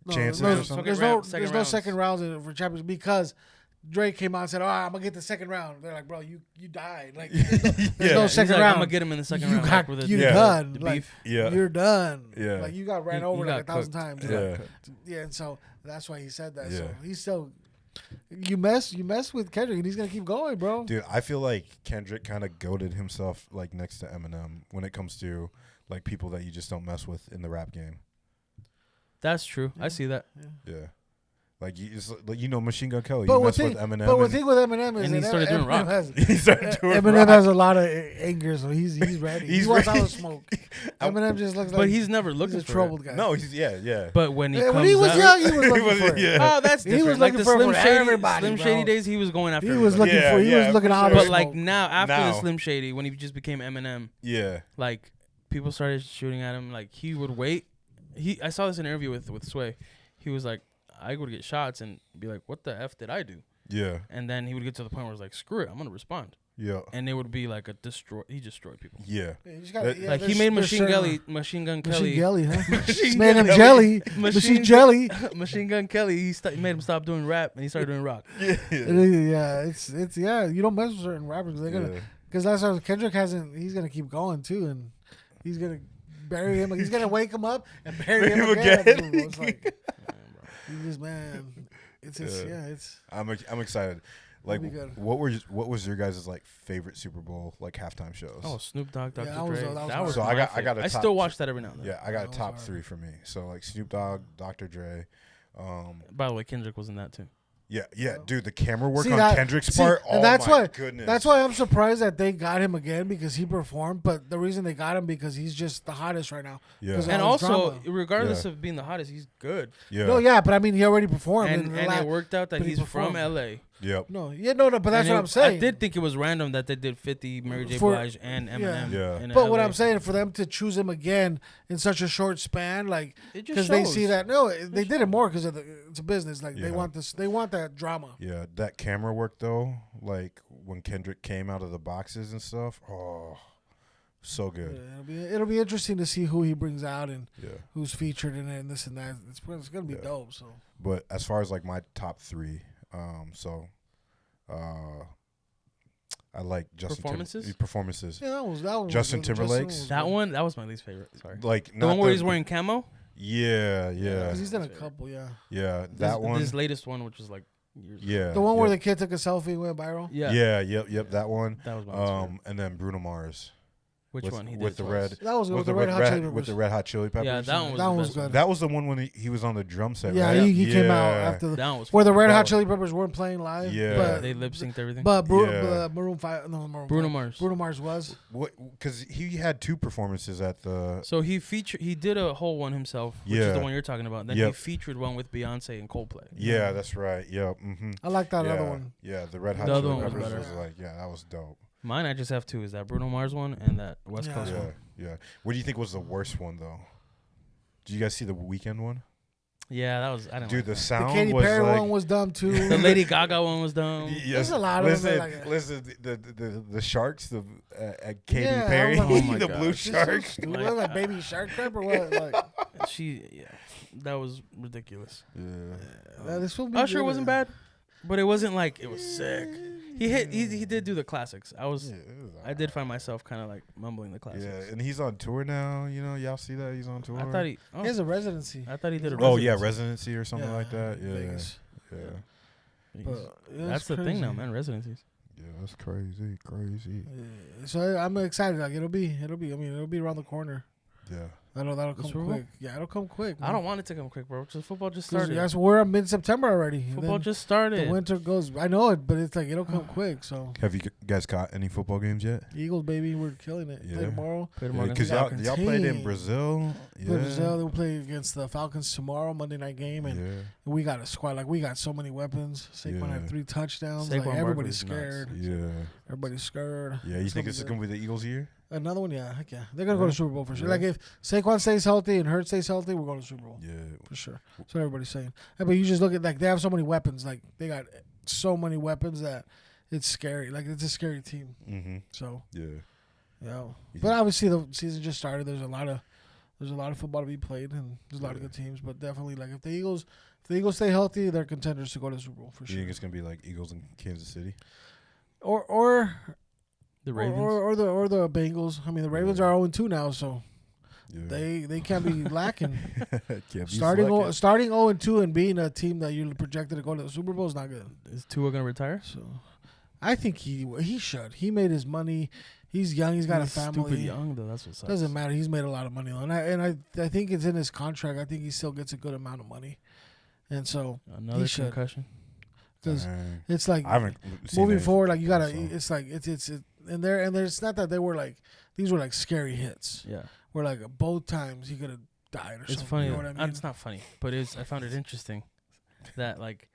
Chances no, or something? there's Second no rounds. second rounds for champions because." Drake came out and said, "Oh, I'm gonna get the second round." They're like, "Bro, you died. Like, there's no Yeah. second He's like, round. I'm gonna get him in the second You round. got like, with you the, Yeah. done. the Like, beef. Yeah, you're done. Yeah. Like you got ran He- over he like got 1,000 cooked. times. He got Yeah. cooked. Yeah, and so that's why he said that. Yeah. So he's still you mess with Kendrick and he's gonna keep going, bro. dude. I feel like Kendrick kind of goated himself like next to Eminem when it comes to like people that you just don't mess with in the rap game. That's true. I see that. Yeah. Like Machine Gun Kelly. But You the mess thing, with Eminem. but the and thing with Eminem is And he that started doing Eminem rock. has he started doing Eminem rock. has a lot of anger, so he's ready. He's he wants ready. all the smoke. Eminem just looks like But he's never he's looking a for troubled it. guy. No, he's yeah. But when he Yeah, comes when he was out, young, he was looking for it. Yeah. oh, that's He different. was Like looking the for Slim Shady, everybody, Slim bro. Shady days, he was going after. He was everybody. looking for. He Yeah, was looking for all sure. the But like smoke. now, after the Now. Slim Shady, when he just became Eminem, Yeah. like people started shooting at him. Like he would wait. I saw this in an interview with Sway. He was like, I would get shots and be like, what the F did I do? Yeah. And then he would get to the point where it's like, screw it, I'm gonna respond. Yeah. And it would be like a destroy. He destroyed people. Yeah. Yeah, you just gotta- That- yeah, Like he there's- made there's certain- Machine Gun Machine Kelly. Jelly, huh? Machine Made him Gun jelly. Machine Machine Jelly. Machine Gun Kelly. He made him stop doing rap and he started doing rock. Yeah, it's you don't mess with certain rappers. They're gonna Yeah. because that's how Kendrick hasn't. He's gonna keep going too, and he's gonna bury him. He's gonna wake him up and bury him again. It's like he just It's just, Yeah. it's I'm excited. Like, be good. what was your guys' like favorite Super Bowl like halftime shows? Oh, Snoop Dogg, Dr. that was- Dre. that was That my was So I my got favorite. a I top still watch that every now and then. Yeah, I got That a was top hard. 3 for me. So like Snoop Dogg, Dr. Dre. By the way, Kendrick was in that too. Yeah, dude, the camera work See on that- Kendrick's see, part. and Oh that's my why goodness. that's why I'm surprised that they got him again because he performed. But the reason they got him because he's just the hottest right now. Yeah. 'Cause And all his also, drama. regardless Yeah. of being the hottest, he's good. Yeah. No, yeah, but I mean, he already performed. And, in the and la- it worked out that but he he's from performed. LA. Yep. No, but that's And what I'm saying. I did think it was random that they did 50 Mary J. For- Blige and Eminem. Yeah. in But what LA. I'm saying, for them to choose him again in such a short span, like It just because they shows. see that they did it more because it's a business. Like Yeah. they want that drama. Yeah, that camera work though, like when Kendrick came out of the boxes and stuff. Oh, so good. It'll be interesting to see who he brings out and Yeah. who's featured in it and this and that. It's gonna be Yeah. dope. So But as far as like my top 3, I like Justin Performances? Performances. yeah, that one. Justin was good. Timberlake's? was That good. one, that was my least favorite. Sorry. Like The not one where he's wearing camo? Yeah, 'Cause yeah, he's done a couple. Yeah, yeah. This, That one. This latest one, which was like years ago. Yeah. the one where yep. the kid took a selfie and went viral. Yeah. Yep. That one. That was my least favorite. And then Bruno Mars. Which with- one? He did with it the twice. red- That was good with the Red Red Hot Chili Peppers. with the Red Hot Chili Peppers. Yeah, that one was That the one was best one. good. That was the one when he was on the drum set. Yeah, right? he came out Yeah. after That one was where the Red That Hot was- Chili Peppers weren't playing live. Yeah. but They lip synced everything. But Yeah. Maroon 5, no, Maroon Bruno 5. Mars. Bruno Mars was. Because he had 2 performances at the. So he did a whole one himself, which is Yeah. the one you're talking about. Then he Yep. featured one with Beyonce and Coldplay. Yeah, that's right. Yep. Mm-hmm. I like that yeah, other one. Yeah, the Red Hot The other Chili one was Peppers better. was like, yeah, that was dope. Mine, I just have 2. Is that Bruno Mars one and that West Yeah. Coast Yeah, one? yeah. What do you think was the worst one though? Did you guys see the Weekend one? Yeah, that was. I don't. Dude, like the that. The sound Katy was Perry like. one was dumb too. The Lady Gaga one was dumb. Yes, There's a lot of them listen, that listen. The sharks, the Katy Yeah, I Perry, was like, oh my the gosh. blue It's so shark. Dude, what, like baby shark crap or what? Like, That was ridiculous. Yeah. this will be Usher good. wasn't bad, but it wasn't like it was sick. He did do the classics. Yeah, I did find myself kind of like mumbling the classics. Yeah, and he's on tour now. You know, y'all see that he's on tour. I thought He has a residency. I thought he did a Oh yeah, residency. residency or something like that. Yeah, Vegas. yeah, But That's the thing now, man. Residencies. yeah. That's crazy. Yeah. So I'm excited. Like it'll be. I mean, it'll be around the corner. Yeah. That'll The come Super Bowl? quick. Yeah, it'll come quick. I don't want it to come quick, bro. Just football just 'Cause started. Yes, we're mid-September already. and Football then just started. The winter goes. I know it, but it's like it'll come quick. So Have you guys caught any football games yet? Eagles, baby, we're killing it. Yeah. Play tomorrow. Play tomorrow Because against y'all, the y'all Falcons. played in Team. Brazil. Yeah. Brazil, they'll play against the Falcons tomorrow, Monday night game, and Yeah. we got a squad. Like we got so many weapons. Saquon Yeah. had 3 touchdowns. Saquon Like everybody's Barkley's nuts. scared. Yeah. Everybody's scared. Yeah. You It's think gonna this is be gonna be the Eagles' year? another one? Yeah, heck yeah. They're gonna go Yeah. to Super Bowl for sure. Yeah. Like if Saquon stays healthy and Hurts stays healthy, we're going to Super Bowl Yeah. for sure. That's what everybody's saying. Yeah, but you just look at like they have so many weapons. Like they got so many weapons that it's scary. Like it's a scary team. Mm-hmm. So Yeah. yeah. But obviously the season just started. There's a lot of football to be played, and there's a lot of Yeah. good teams. But definitely, like if the Eagles stay healthy, they're contenders to go to the Super Bowl for You sure. think it's gonna be like Eagles in Kansas City? Or The Ravens. or the Bengals. I mean, the Ravens Yeah. are 0-2 now, so Yeah. they can't be lacking. Can't be starting slacking. starting 0-2 and being a team that you're projected to go to the Super Bowl is not good. Is Tua gonna retire? So I think he should. He made his money. He's young. He's got a family. Stupid young though. That's what sucks. Doesn't matter. He's made a lot of money, and I think it's in his contract. I think he still gets a good amount of money, and so Another he should. concussion. because Dang. it's like I haven't seen moving any forward, like you gotta. so. It's like it's and there's not that they were like these were like scary hits. Yeah. Where like both times he could have died or It's something. funny. You know what I mean? It's not funny, but I found it interesting that like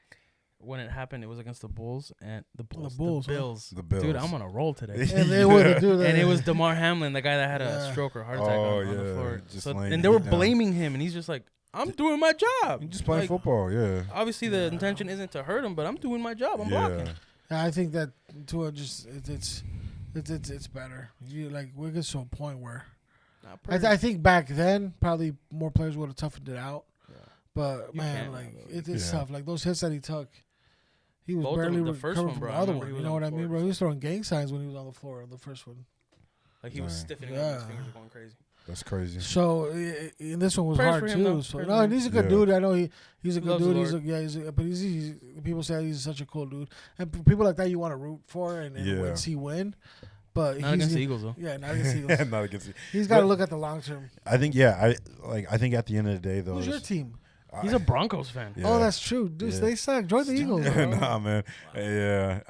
when it happened, it was against the Bulls and the Bulls, Bulls, huh? Bills. The Bills. Dude, I'm on a roll today. And they would do that. And it was DeMar Hamlin, the guy that had a Yeah. stroke or heart attack Oh, on the yeah, floor. just So, laying and they were it down. blaming him, and he's just like, "I'm doing my job. You just playing Like, football, yeah. Obviously, the intention isn't to hurt him, but I'm doing my job. I'm blocking." Yeah, I think that Tua just it's better. You like we get to a point where Not I think back then probably more players would have toughened it out. Yeah. But You man, can't, like though. it's Yeah. tough. Like those hits that he took, he was Both of barely them, the first recovering one, from bro, the I other remember one. he You was know on what the I mean, floor bro? or He was throwing gang signs when he was on the floor on the first one. Like he was Dang. stiffening Yeah. up, his fingers were going crazy. That's crazy. So and this one was Prayers hard for him, too. though. So Prayers no, for and him. he's a good Yeah. dude. I know he's a good Loves the dude. Lord. But he's people say he's such a cool dude, and people like that you want to root for and Yeah. see win. But Not he's against the Eagles though. Yeah, not against the Eagles. Not against you. He's got to But- look at the long term. I think I think at the end of the day though. Who's your team? He's a Broncos fan. Yeah. Oh, that's true. Dude, Yeah. they suck. Join the Eagles. bro. Nah, man. Yeah,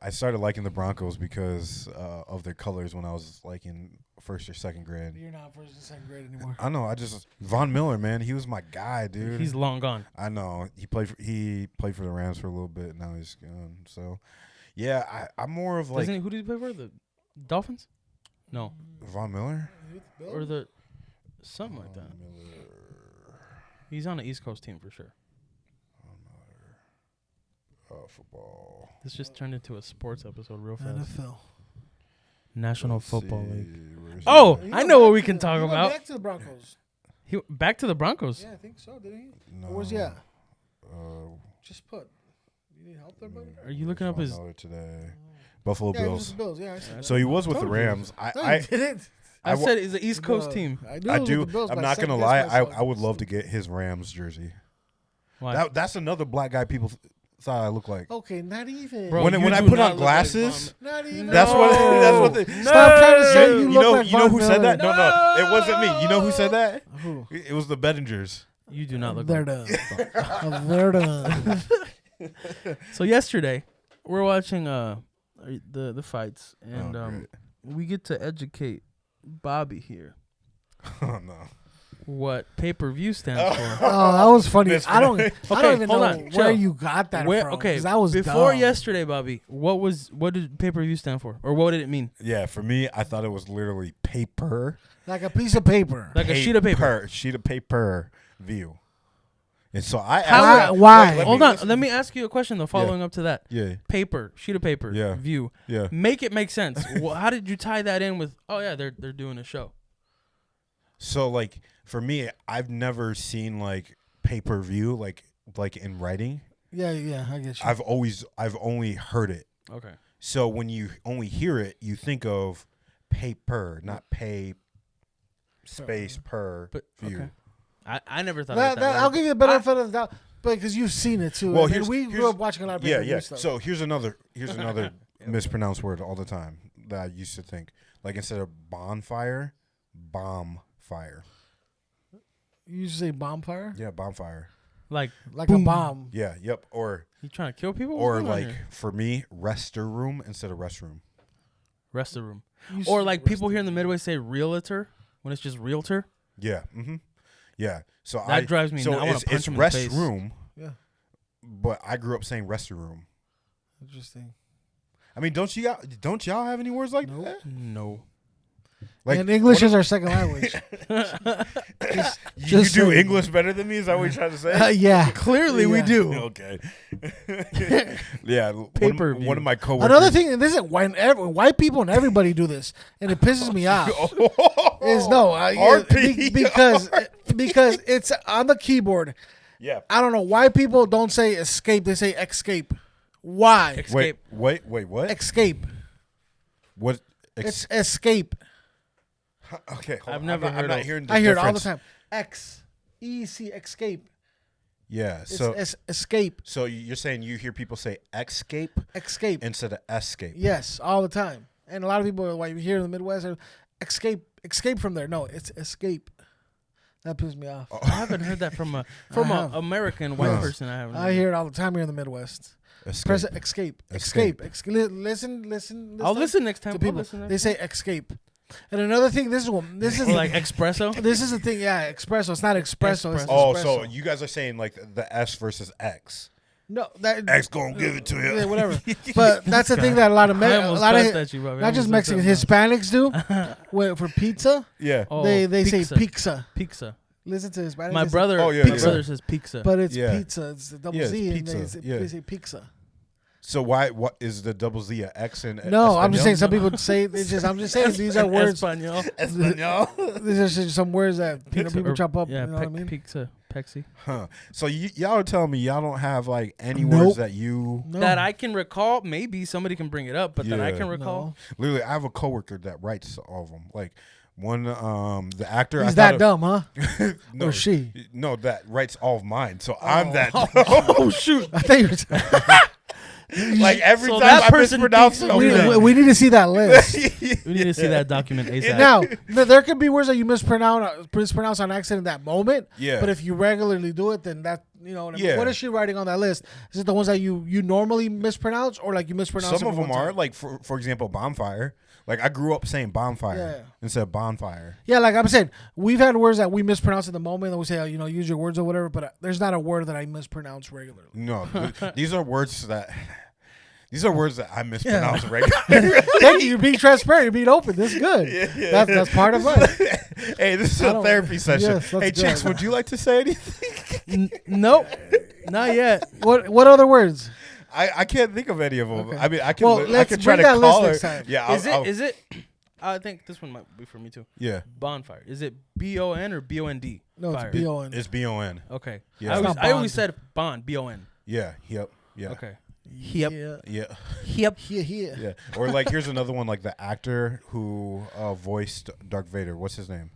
I started liking the Broncos because of their colors when I was like in first or second grade. You're not first and second grade anymore. I know. Von Miller, man. He was my guy, dude. He's long gone. I know. He played for the Rams for a little bit. Now he's gone. So, yeah, I'm more of like Who did he play for? The Dolphins? No, Von Miller. or the something like that. Von Miller. He's on the East Coast team for sure. Von Miller. Football. This just turned into a sports episode real fast. NFL. National Let's Football see. League. Where's Oh, he? I know what we can talk He went about. Back to the Broncos. He back to the Broncos. Yeah, I think so. Did he? No. Or where's he at? Uh, Just put. You need help there, buddy? Are you looking up Von his? Miller today? Buffalo Yeah, he was Bills. with the Bills. Yeah, I see that. So he was with the Told you. Rams. No, you I didn't. I wa- said it's an East Coast No, team. I, knew I it was do. with the Bills, I'm but not second gonna guessed lie. myself. I would love to get his Rams jersey. Why? That's another black guy people thought I looked like. Okay, not even. Bro, when you I do put not on look like glasses, Not even. that's what. That's what. They, Stop trying to say You, you, you look know. like You know Von who said Miller. that? No, it wasn't me. You know who said that? Who? It was the Bettingers. You do not look. They're Like done. They're done. So yesterday, we're watching the fights, and Oh, great. we get to educate Bobby here Oh no. what pay-per-view stands for. Oh, that was funny. This I don't Okay, even hold know on, where chill. you got that Where, from. okay, 'cause that was before dumb. yesterday, Bobby, what did pay-per-view stand for, or what did it mean? Yeah, for me, I thought it was literally paper. Like a piece of paper. Like a sheet of paper. Sheet of paper view. And so I How- asked. why? Hold on, let me ask you a question though. Following up to that, Yeah, paper, sheet of paper, Yeah. view. yeah. Make it make sense. How did you tie that in with? Oh yeah, they're doing a show. So like for me, I've never seen like pay-per-view like in writing. Yeah, I get you. I've only heard it Okay. So when you only hear it, you think of paper, not pay space per But view. okay. I never thought of it that way. I'll give you the benefit of the doubt, but because you've seen it too. Well, and here's- we here's- grew up watching a lot of Yeah, pay-per-view yeah. stuff. So here's another mispronounced word all the time that I used to think. Like instead of bonfire, bombfire. You used to say bonfire, Yeah, bonfire. Like like a bomb. Yeah, yep. Or you trying to kill people? What's or going on like here? for me, restroom instead of restroom. Rest of the room. You Or s- like people here in the Midwest say realtor when it's just realtor. Yeah. Mm-hmm. Yeah. So That drives me So nuts. I wanna it's, punch it's him in the face. restroom, Yeah, but I grew up saying restroom. interesting. I mean, don't y'all have any words like Nope. that? No. Like And English what is our second language. you just do saying. English better than me? Is that what you're trying to say? Yeah. Clearly we Yeah. do. Okay. Yeah. Pay-per-view. One of my coworkers. Another thing, and this is white people and everybody do this, and it pisses me off. Is RP. because it's on the keyboard. Yeah. I don't know why people don't say escape; they say escape. Why? Escape. Wait. What? Escape. What? It's escape. Okay. Hold I've on. never I'm heard not of- hearing the I hear it all the difference. time. escape. Yeah. It's So escape. so you're saying you hear people say escape Escape. instead of escape. Yes, all the time. And a lot of people, like here in the Midwest, are escape from there. No, it's escape. That pisses me off. I haven't heard that from a have. American white Huh. person. I haven't. I hear it all the time here in the Midwest. Escape. Press escape. Listen. I'll listen next time. to I'll people. listen next They say escape. And another thing, this is Or like espresso. this is the thing. Yeah, espresso. It's not espresso. It's Oh, espresso. so you guys are saying like the S versus X. no, that X gonna give it to you. yeah, whatever. But that's the thing that a lot of I almost cussed at you, bro. I not just almost Mexicans, said something. Hispanics do. For pizza, Yeah. Oh, they say pizza. pizza. Pizza. Listen to Hispanics. My they say- brother. Oh, yeah, my yeah. brother says pizza. but it's Yeah. pizza. It's the double Yeah, it's Z, and pizza. Yeah. they say pizza. So what is the double Z a X in? No, I'm just saying some Espanol? people say it's just. I'm just saying these are words. Espanol. Espanol. These are just some words that people Or- chop up. Yeah, you know what I mean? pizza, pexi. Huh. So y'all are telling me y'all don't have like any Nope. words that you No. That I can recall. Maybe somebody can bring it up, but that I Yeah. can recall. No. literally. I have a coworker that writes all of them. Like one, the actor. He's I that thought dumb, huh? no, Or she? No, that writes all of mine. So I'm that. Oh shoot! I think you're. Like every So time that I person mispronounce thinks it, we, I'm Okay. we need to see that list. We need to see that document ASAP. Now, there could be words that you mispronounce on accident in that moment. Yeah. But if you regularly do it, then that you know. What I mean? Yeah. What is she writing on that list? Is it the ones that you normally mispronounce, or like you mispronounce? some it of for them one are time? like for example bonfire. Like I grew up saying bonfire Yeah. instead of bonfire. Yeah, like I'm saying, we've had words that we mispronounce in the moment, and we say, oh, you know, use your words or whatever. But there's not a word that I mispronounce regularly. No, these are words that I mispronounce regularly. Thank you. You're being transparent. You're being open. That's good. That's part of life. Hey, this is I a don't- therapy session. yes, that's Hey, Chicks, good. would you like to say anything? Nope, not yet. What other words? I can't think of any of them. Okay. I mean, I can. Well, I let's can try bring to that list call her. next time. Yeah, Is it? I think this one might be for me too. Yeah, Bonfire. Is it BON or BOND? No, Fire. it's B-O-N. it's BON. Okay. Yeah. I It's always, not I always bond. said bond. BON. Yeah. Yep. Yeah. Okay. Yep. Yeah. Yeah. Yep. Here. Yeah. Or like, here's another one. Like the actor who voiced Darth Vader. What's his name?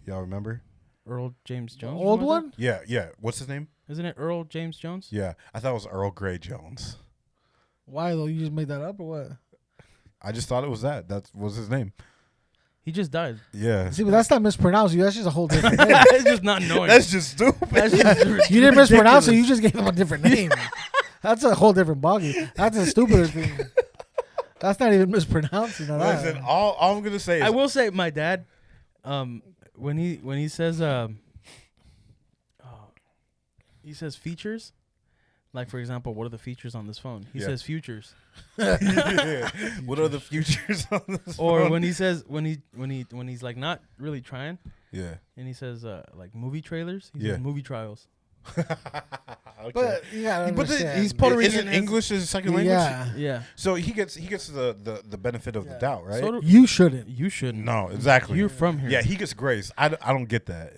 Y'all remember? Earl James Jones. or Old something like one? Yeah. Yeah. What's his name? that? Isn't it Earl James Jones? Yeah. I thought it was Earl Grey Jones. Why though? You just made that up or what? I just thought it was that. That was his name. He just died. Yeah. See, but that's not mispronounced. That's just a whole different name. It's just not knowing. That's just stupid. That's just You didn't mispronounce it. ridiculous. You just gave him a different name. That's a whole different boggy. That's a stupider thing. That's not even mispronouncing. Listen, all I'm gonna say is I will say, my dad, when he says he says features, like for example, what are the features on this phone? He Yeah. says futures. what are the futures on this? Or phone? when he says when he's like not really trying, Yeah. and he says like movie trailers, he Yeah. says movie trials. Okay. But you gotta But understand. he's Puerto Rican. Isn't English his second language? Yeah. Yeah. So he gets the benefit of the Yeah. doubt, right? So do, You shouldn't. you shouldn't. No, exactly. You're from here. Yeah, he gets grace. I don't get that.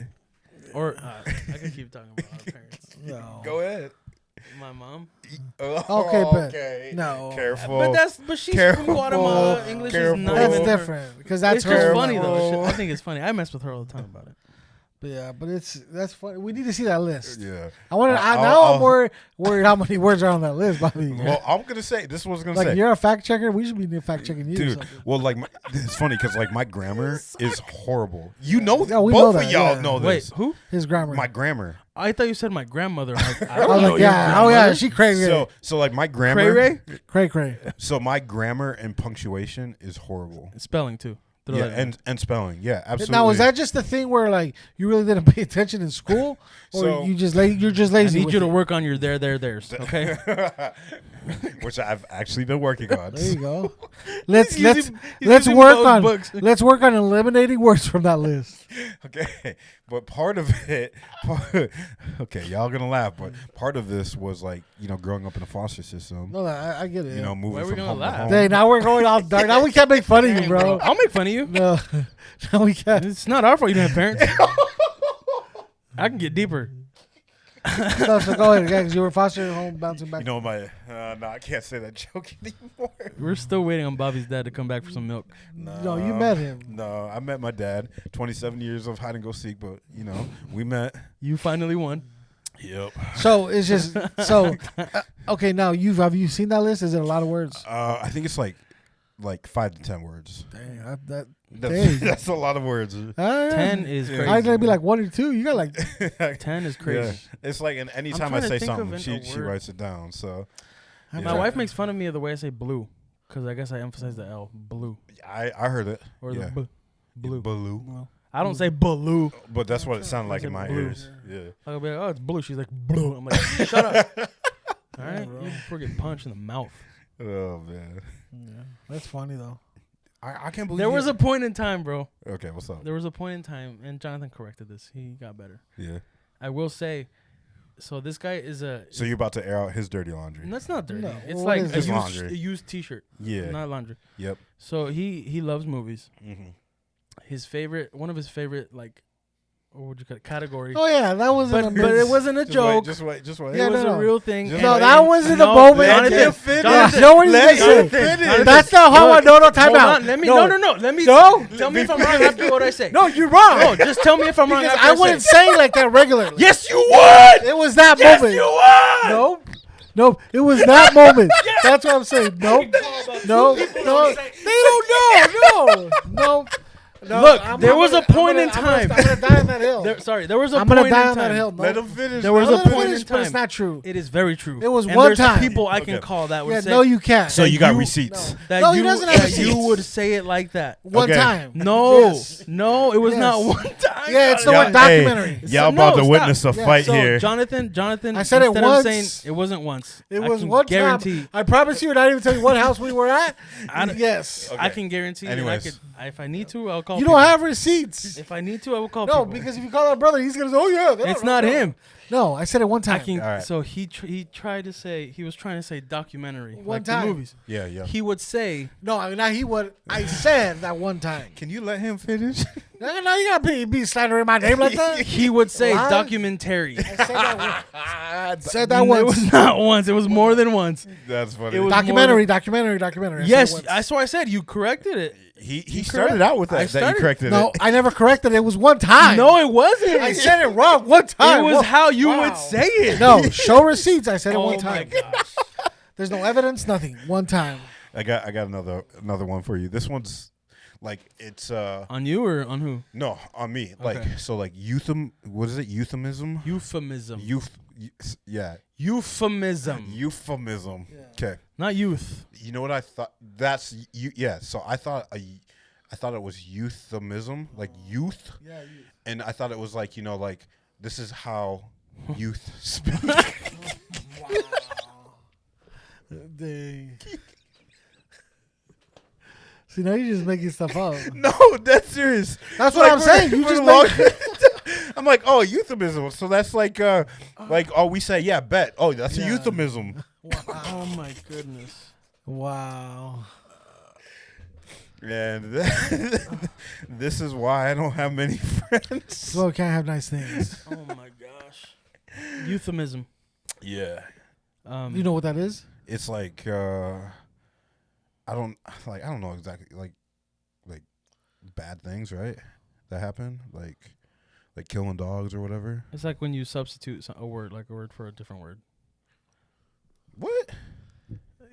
Or I can keep talking about our parents. No. Go ahead. My mom. Okay, but okay. no. Careful. But she's Careful. from Guatemala. English is not That's even different because that's It's her. just funny Careful. though. I think it's funny. I mess with her all the time about it. But yeah, but that's funny. We need to see that list. Yeah. I want to. I'll- Now I'm I'll- worried how many words are on that list, Bobby. Well, I'm gonna say this was gonna Like say, you're a fact checker. We should be fact checking you, or dude. something. Well, like it's funny because like my grammar is horrible. You know, Yeah, we both know of that, y'all yeah. know Wait, this. who? His grammar. My grammar. I thought you said my grandmother. I'm like, I I don't was know like, your yeah, oh yeah, grandmother. she crazy. So like my Cray grammar. Ray? Cray. So my grammar and punctuation is horrible. Spelling too. Throw Yeah, that in. and spelling. Yeah, absolutely. Now, was that just the thing where like you really didn't pay attention in school, or So- you're just I lazy? need with you to it? work on your theirs. Okay. Which I've actually been working on. There you go. Let's He's let's using- he's let's using work those on books. let's work on eliminating words from that list. Okay, but part of it, okay, y'all gonna laugh, but part of this was like growing up in a foster system. No, I get it. Moving Why are we from gonna home to laugh? home. Hey, now we're going all dark. Now we can't make fun of you, Dang, bro. I'll make fun of you. No, no, we can't. It's not our fault you didn't have parents. I can get deeper. No, so go ahead, guys. You were foster home bouncing back. No, I can't say that joke anymore. We're still waiting on Bobby's dad to come back for some milk. No, you met him. No, I met my dad. 27 years of hide and go seek, but we met. You finally won. Yep. So it's just okay. Now have you seen that list? Is it a lot of words? I think it's like 5 to 10 words. Dang, dang. That's a lot of words. 10 is crazy. I'm gonna be like 1 or 2. You got like 10 is crazy. Yeah. It's like, and anytime trying I to say think of something, a she word. writes it down. So My wife makes fun of me of the way I say blue, because I guess I emphasize the L, blue, I heard it. or Yeah. the blue. Blue. Well, I don't say blue. But that's what it sounded like Is it in my blue? ears. Yeah. I'll be like, oh, it's blue. She's like, blue. I'm like, shut up. All right, bro. you before get punched in the mouth. Oh man. yeah, that's funny though. I can't believe There was a point in time, bro. Okay, what's up? There was a point in time, and Jonathan corrected this. He got better. Yeah. I will say, so this guy is a. So you're about to air out his dirty laundry. That's not dirty. No. It's What like is a it? used, Laundry. a used T-shirt, Yeah. not laundry. Yep. So he loves movies. Mm-hmm. One of his favorite, like, what would you call it, category. Oh yeah, that wasn't. But it wasn't a joke. Just wait. Yeah, It was no. a real thing. Just and- No, wait. that wasn't No, the moment. let him finish. Yeah, Jonathan, no one let needs to him say. finish. That's not how I know. No, time Hold out. on, let me. No. Let me. No. Tell me if I'm wrong after what I say. No, you're wrong. No, just tell me if I'm wrong because after I wouldn't say. say like that regularly. Yes, you would. It was that Yes, moment. you would. No, it was that moment. That's what I'm saying. Nope. No, they don't know. No. Look, there was a point in time. I'm gonna die on that hill. There was a I'm point gonna in die on that time. hill. No. Let him finish. There was I'm a gonna point finish, in but it's time. not true. It is very true. It was And one there's time. people I can Okay. call that would Yeah, say. no, you can't. So you got you- receipts. That No, you, he doesn't have that you receipts. would say it like that. One Okay. time. No, Yes. no, it was Yes. not one time. Yeah, it's the Y'all- one documentary. Hey, So- y'all no, about to stop. witness a Yeah. fight So here. Jonathan. I said it instead once. Of saying it wasn't once. It I was can one guarantee. time. I promise you, and I didn't even tell you what house we were at. I don't- Yes. Okay. I can guarantee. And I Anyways. could, if I need to, I'll call. You people. don't have receipts. If I need to, I will call. No, people. because if you call our brother, he's gonna say, "Oh yeah." they it's don't not know." him. No, I said it one I time. can. All right. So he tried to say he was trying to say documentary, One like time. the movies. Yeah. He would say No, I mean, now he would. I said that one time. Can you let him finish? Now you gotta be slandering my name like that. he would say Lie? documentary. I said that, said that It once. was not once. It was more than once. That's funny. It was Documentary. I Yes, said it once. that's what I said. You corrected it. he started out with I that. That started- you corrected No, it. I never corrected it. It was one time. No, it wasn't. I said it wrong one time. It was Whoa. how you Wow. would say it. No, show receipts. I said it Oh one my time. gosh. There's no evidence. Nothing. One time. I got another one for you. This one's like it's On you or on who? no on me. Like Okay. so like what is it? Euphemism? Euphemism. Yeah. Euphemism. Euphemism. Yeah. Okay. Not youth. You know what I thought? That's you. Yeah. So I thought it was euphemism, like youth, Yeah. and I thought it was like like this is how youth speak. Dang. See, now you're just making stuff up. No, that's serious. That's what I'm saying. You just make. I'm like, oh, euphemism. So that's like oh, we say, yeah, bet. Oh, that's Yeah. a euphemism. Oh my goodness. Wow. And this is why I don't have many friends. So can't have nice things. Oh my gosh. Euphemism. Yeah. You know what that is? It's like I don't know exactly like bad things, right? That happen, like killing dogs or whatever. It's like when you substitute a word for a different word. What?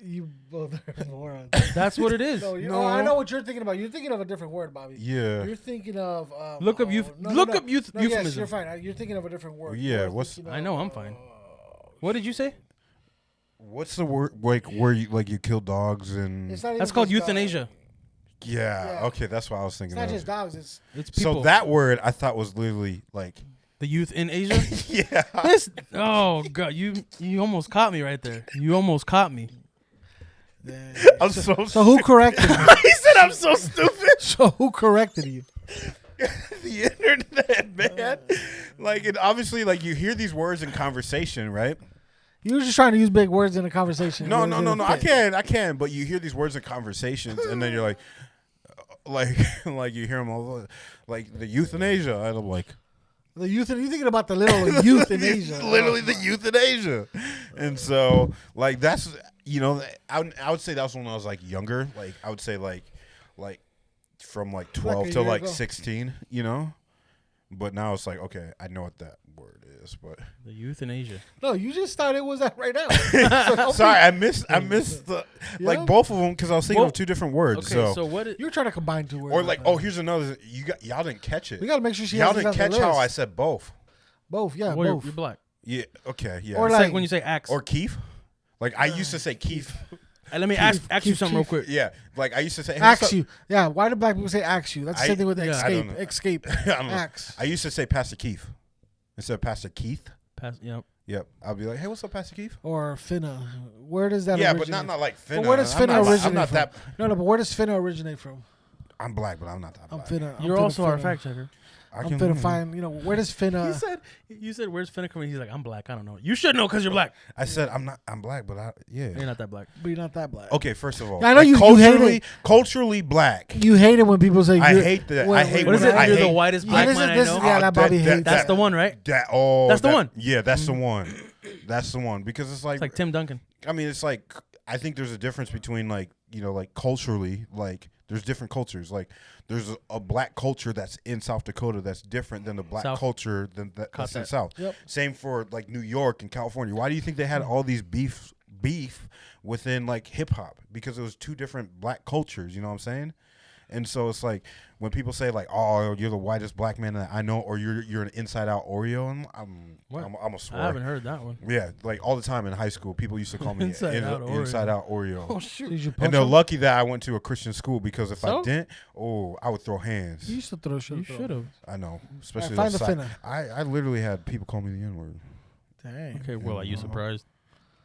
You both are morons. That's what it is. No, I know what you're thinking about. You're thinking of a different word, Bobby. Yeah. You're thinking of Look up euphemism. Yes, you're fine. You're thinking of a different word. Yeah, You're I know I'm fine. What did you say? What's the word like where you kill dogs and? That's called euthanasia. Yeah. Okay, that's what I was thinking. It's not of. just dogs. It's People. So that word I thought was literally like The youth in Asia. yeah. Oh god, you almost caught me right there. You almost caught me. I'm so who corrected you? he said I'm so stupid. So who corrected you? The internet, man. Like, and obviously, like you hear these words in conversation, right? You were just trying to use big words in a conversation. No. I can. But you hear these words in conversations, and then you're like you hear them all, like the euthanasia, and I'm like, The youth. You're thinking about the little youth in Asia. literally the euthanasia, and so like that's I would say that was when I was like younger. Like I would say like from like 12 to like 16, But now it's like okay, I know what that word is, but The euthanasia. No, you just thought it was that right now. sorry, I missed the like both of them because I was thinking of two different words. Okay, so what? You're trying to combine two words. Or like, oh, here's another. Y'all didn't catch it. We gotta make sure y'all has didn't catch how I said both. Both, yeah, Well, both. you're black. Yeah. Okay. Yeah. Or It's like- like when you say axe. Or Keith. Like I used to say Keith. Let me ask you something real quick. Yeah. Like I used to say. Hey, what's Axe up? you. Yeah, why do black people say axe you? That's the same thing with I escape. don't know. Escape. I don't know. Axe. I used to say Pastor Keith instead of Pastor Keith. Yep. Yep. I'll be like, hey, what's up, Pastor Keith? Or finna. Where does that Yeah, originate? but not like finna. But where does I'm finna not- originate I'm not from? that. No, but where does finna originate from? I'm black, but I'm not that I'm black. finna. You're I'm also finna, our fact checker. I I'm finna find. Where does finna? You said where's finna coming? He's like, I'm black. I don't know. You should know because you're black. I said I'm not. I'm black, but You're yeah. not that black. But you're not that black. Okay, first of all, I know you hate it. Culturally black. You hate it when people say. I you're- hate that. when- I hate What is when it? I You're the hate whitest Yeah, black this is- man I this know. is- yeah, that Bobby hates. That's the one, right? That's the one. Yeah, that's the one. That's the one because it's It's like Tim Duncan. I mean, it's like I think there's a difference between like culturally, like there's different cultures. Like there's a black culture that's in South Dakota that's different than the black South. culture that's in South. Yep. Same for like New York and California. Why do you think they had all these beef within like hip hop? Because it was two different black cultures. You know what I'm saying? And so it's like when people say like, "Oh, you're the whitest black man that I know," or "You're an inside out Oreo," I'm a swear. I haven't heard that one. Yeah, like all the time in high school, people used to call me Inside out Oreo. Inside Out Oreo. Oh shoot! Did you punch And they're him? lucky that I went to a Christian school because if I So? didn't, I would throw hands. You used to throw shit. You should have. I know, especially find those the finna. I literally had people call me the N word. Dang. Okay, well, are you surprised?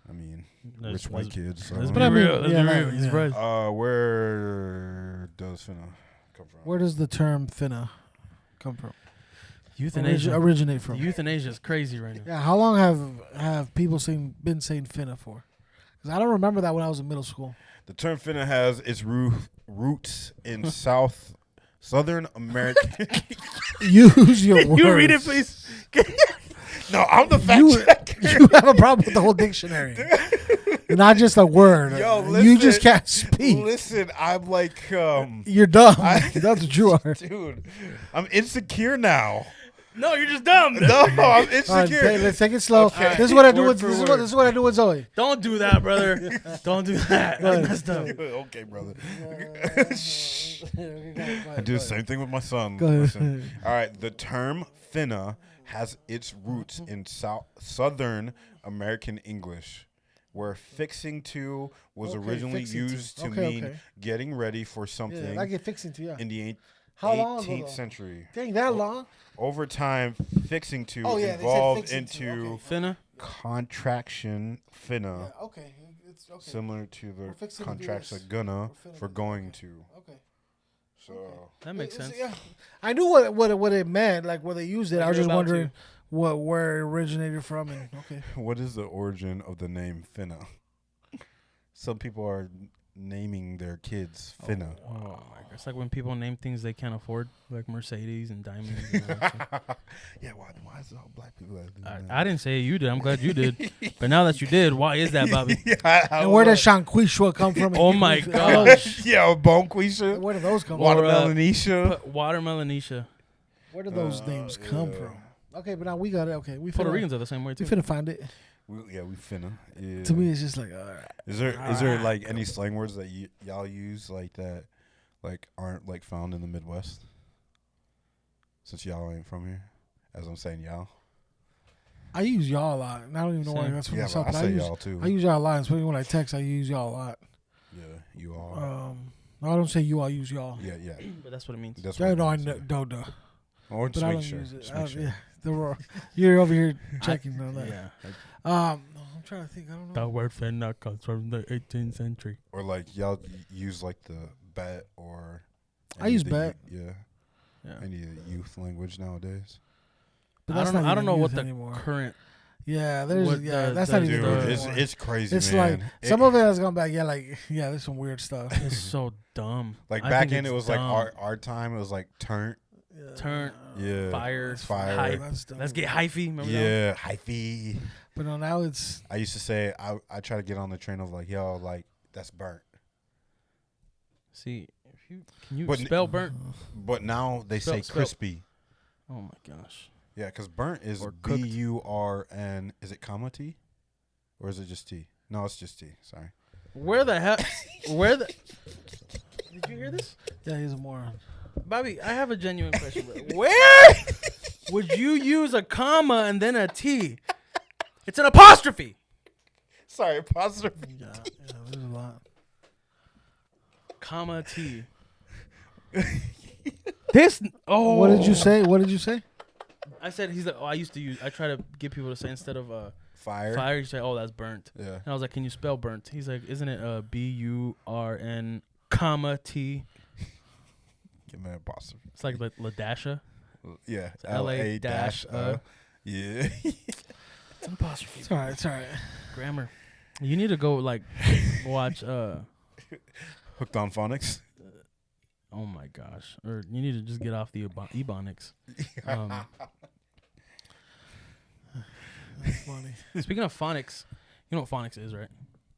I mean, Let's- rich white let's- kids. So. Let's But be I mean, real. Let's yeah, be like, real. You yeah. surprised? Where does finna come from? Where does the term finna come from? Euthanasia. Originate from? Euthanasia is crazy right now. Yeah. How long have people been saying finna for? Because I don't remember that when I was in middle school. The term finna has its roots in Southern American. Use your words. You read it, please. No, I'm the fact You, checker. you have a problem with the whole dictionary. Not just a word. Yo, you listen. just can't speak. Listen, I'm like, You're dumb. That's what you are. dude, I'm insecure now. No, you're just dumb. No, I'm All right, insecure. let's take it slow. Okay. This is what I do Word with for this is word. what, this is what I do with Zoe. Don't do that, brother. Don't do that. That's messed up. Okay, brother. I do the same thing with my son. Go ahead. Listen. All right, the term finna has its roots in Southern American English, where fixing to was Okay, originally fixing to. used to Okay, mean okay. getting ready for Yeah, something I get fixing to, yeah. in the How long ago, 18th though? century. Dang, that long? Over time, fixing to Oh, yeah, they said evolved fixing to, into okay. Finna. contraction finna, Yeah, okay. It's okay. similar to We're the fixing to do contracts this. of gonna We're finna for do- going to. Okay. So That makes sense. Yeah. I knew what it meant, like where they used it. I was You're just about wondering where it originated from and okay. what is the origin of the name finna? Some people are naming their kids finna. Oh my god! It's like when people name things they can't afford, like Mercedes and diamonds. And all that shit. Yeah, why Why is it all black people that do that? I didn't say you did. I'm glad you did. But now that you did, why is that, Bobby? And where does Shanquishua come from? Oh my gosh. Yeah, Bonquisha. Where do those come from? Watermelonisha. Watermelonisha. Where do those names come from? Okay, but now we got it. Okay, we Puerto finna, Ricans are the same way we too. finna find it. We finna. Yeah. To me, it's just like, all right. Is there like any slang words that y'all use like that, like aren't like found in the Midwest? Since y'all ain't from here, as I'm saying y'all. I use y'all a lot, and I don't even know why Same. that's from Yeah, the South. but I but say use, y'all too. I use y'all a lot, especially when I text. I use y'all a lot. Yeah, you are. No, I don't say you. I use y'all. Yeah. But that's what it means. That's Yeah, what no, I it means, know, yeah. Or but just I make don't sure. use it. Just make sure. Yeah, you're over here checking on that. Yeah. I'm trying to think. I don't know. The word finna comes from the 18th century. Or like y'all use like the bet or. I use the bet. Yeah. Yeah. Any of the youth language nowadays. But I that's don't know. not I don't even know what youth the anymore. current. Yeah, there's what that's the- not even Dude, youth it's anymore. crazy, It's man. like some of it has gone back. Yeah, like there's some weird stuff. It's so dumb. Like I back think in, it it's was dumb. like our time. It was like turn. Turn. Yeah. Fire. Fire. Hype. That's dumb. Let's get hyphy. Remember that? Yeah, hyphy. But no, now it's I used to say I try to get on the train of like, yo, like that's burnt. See, can you But spell burnt? But now they say Spell- crispy. Oh my gosh. Yeah, because burnt is Or cooked. BURN. Is it comma T? Or is it just T? No, it's just T. Sorry. Where the hell? Where the? Did you hear this, yeah, he's a moron. Bobby? I have a genuine question. Where would you use a comma and then a T? It's an apostrophe. Sorry, apostrophe. Yeah, there's a lot. Comma T. This. Oh. What did you say? What did you say? I said he's like. Oh, I try to get people to say instead of Fire. fire. You say, oh, that's burnt. Yeah. And I was like, can you spell burnt? He's like, isn't it BURN comma T? Give me an apostrophe. It's like Ladasha. Yeah. It's LA dash, Yeah. It's an apostrophe. It's all right. It's all right. Grammar. You need to go like watch. Hooked on phonics. Oh my gosh! Or you need to just get off the ebonics. That's funny. Speaking of phonics, you know what phonics is, right?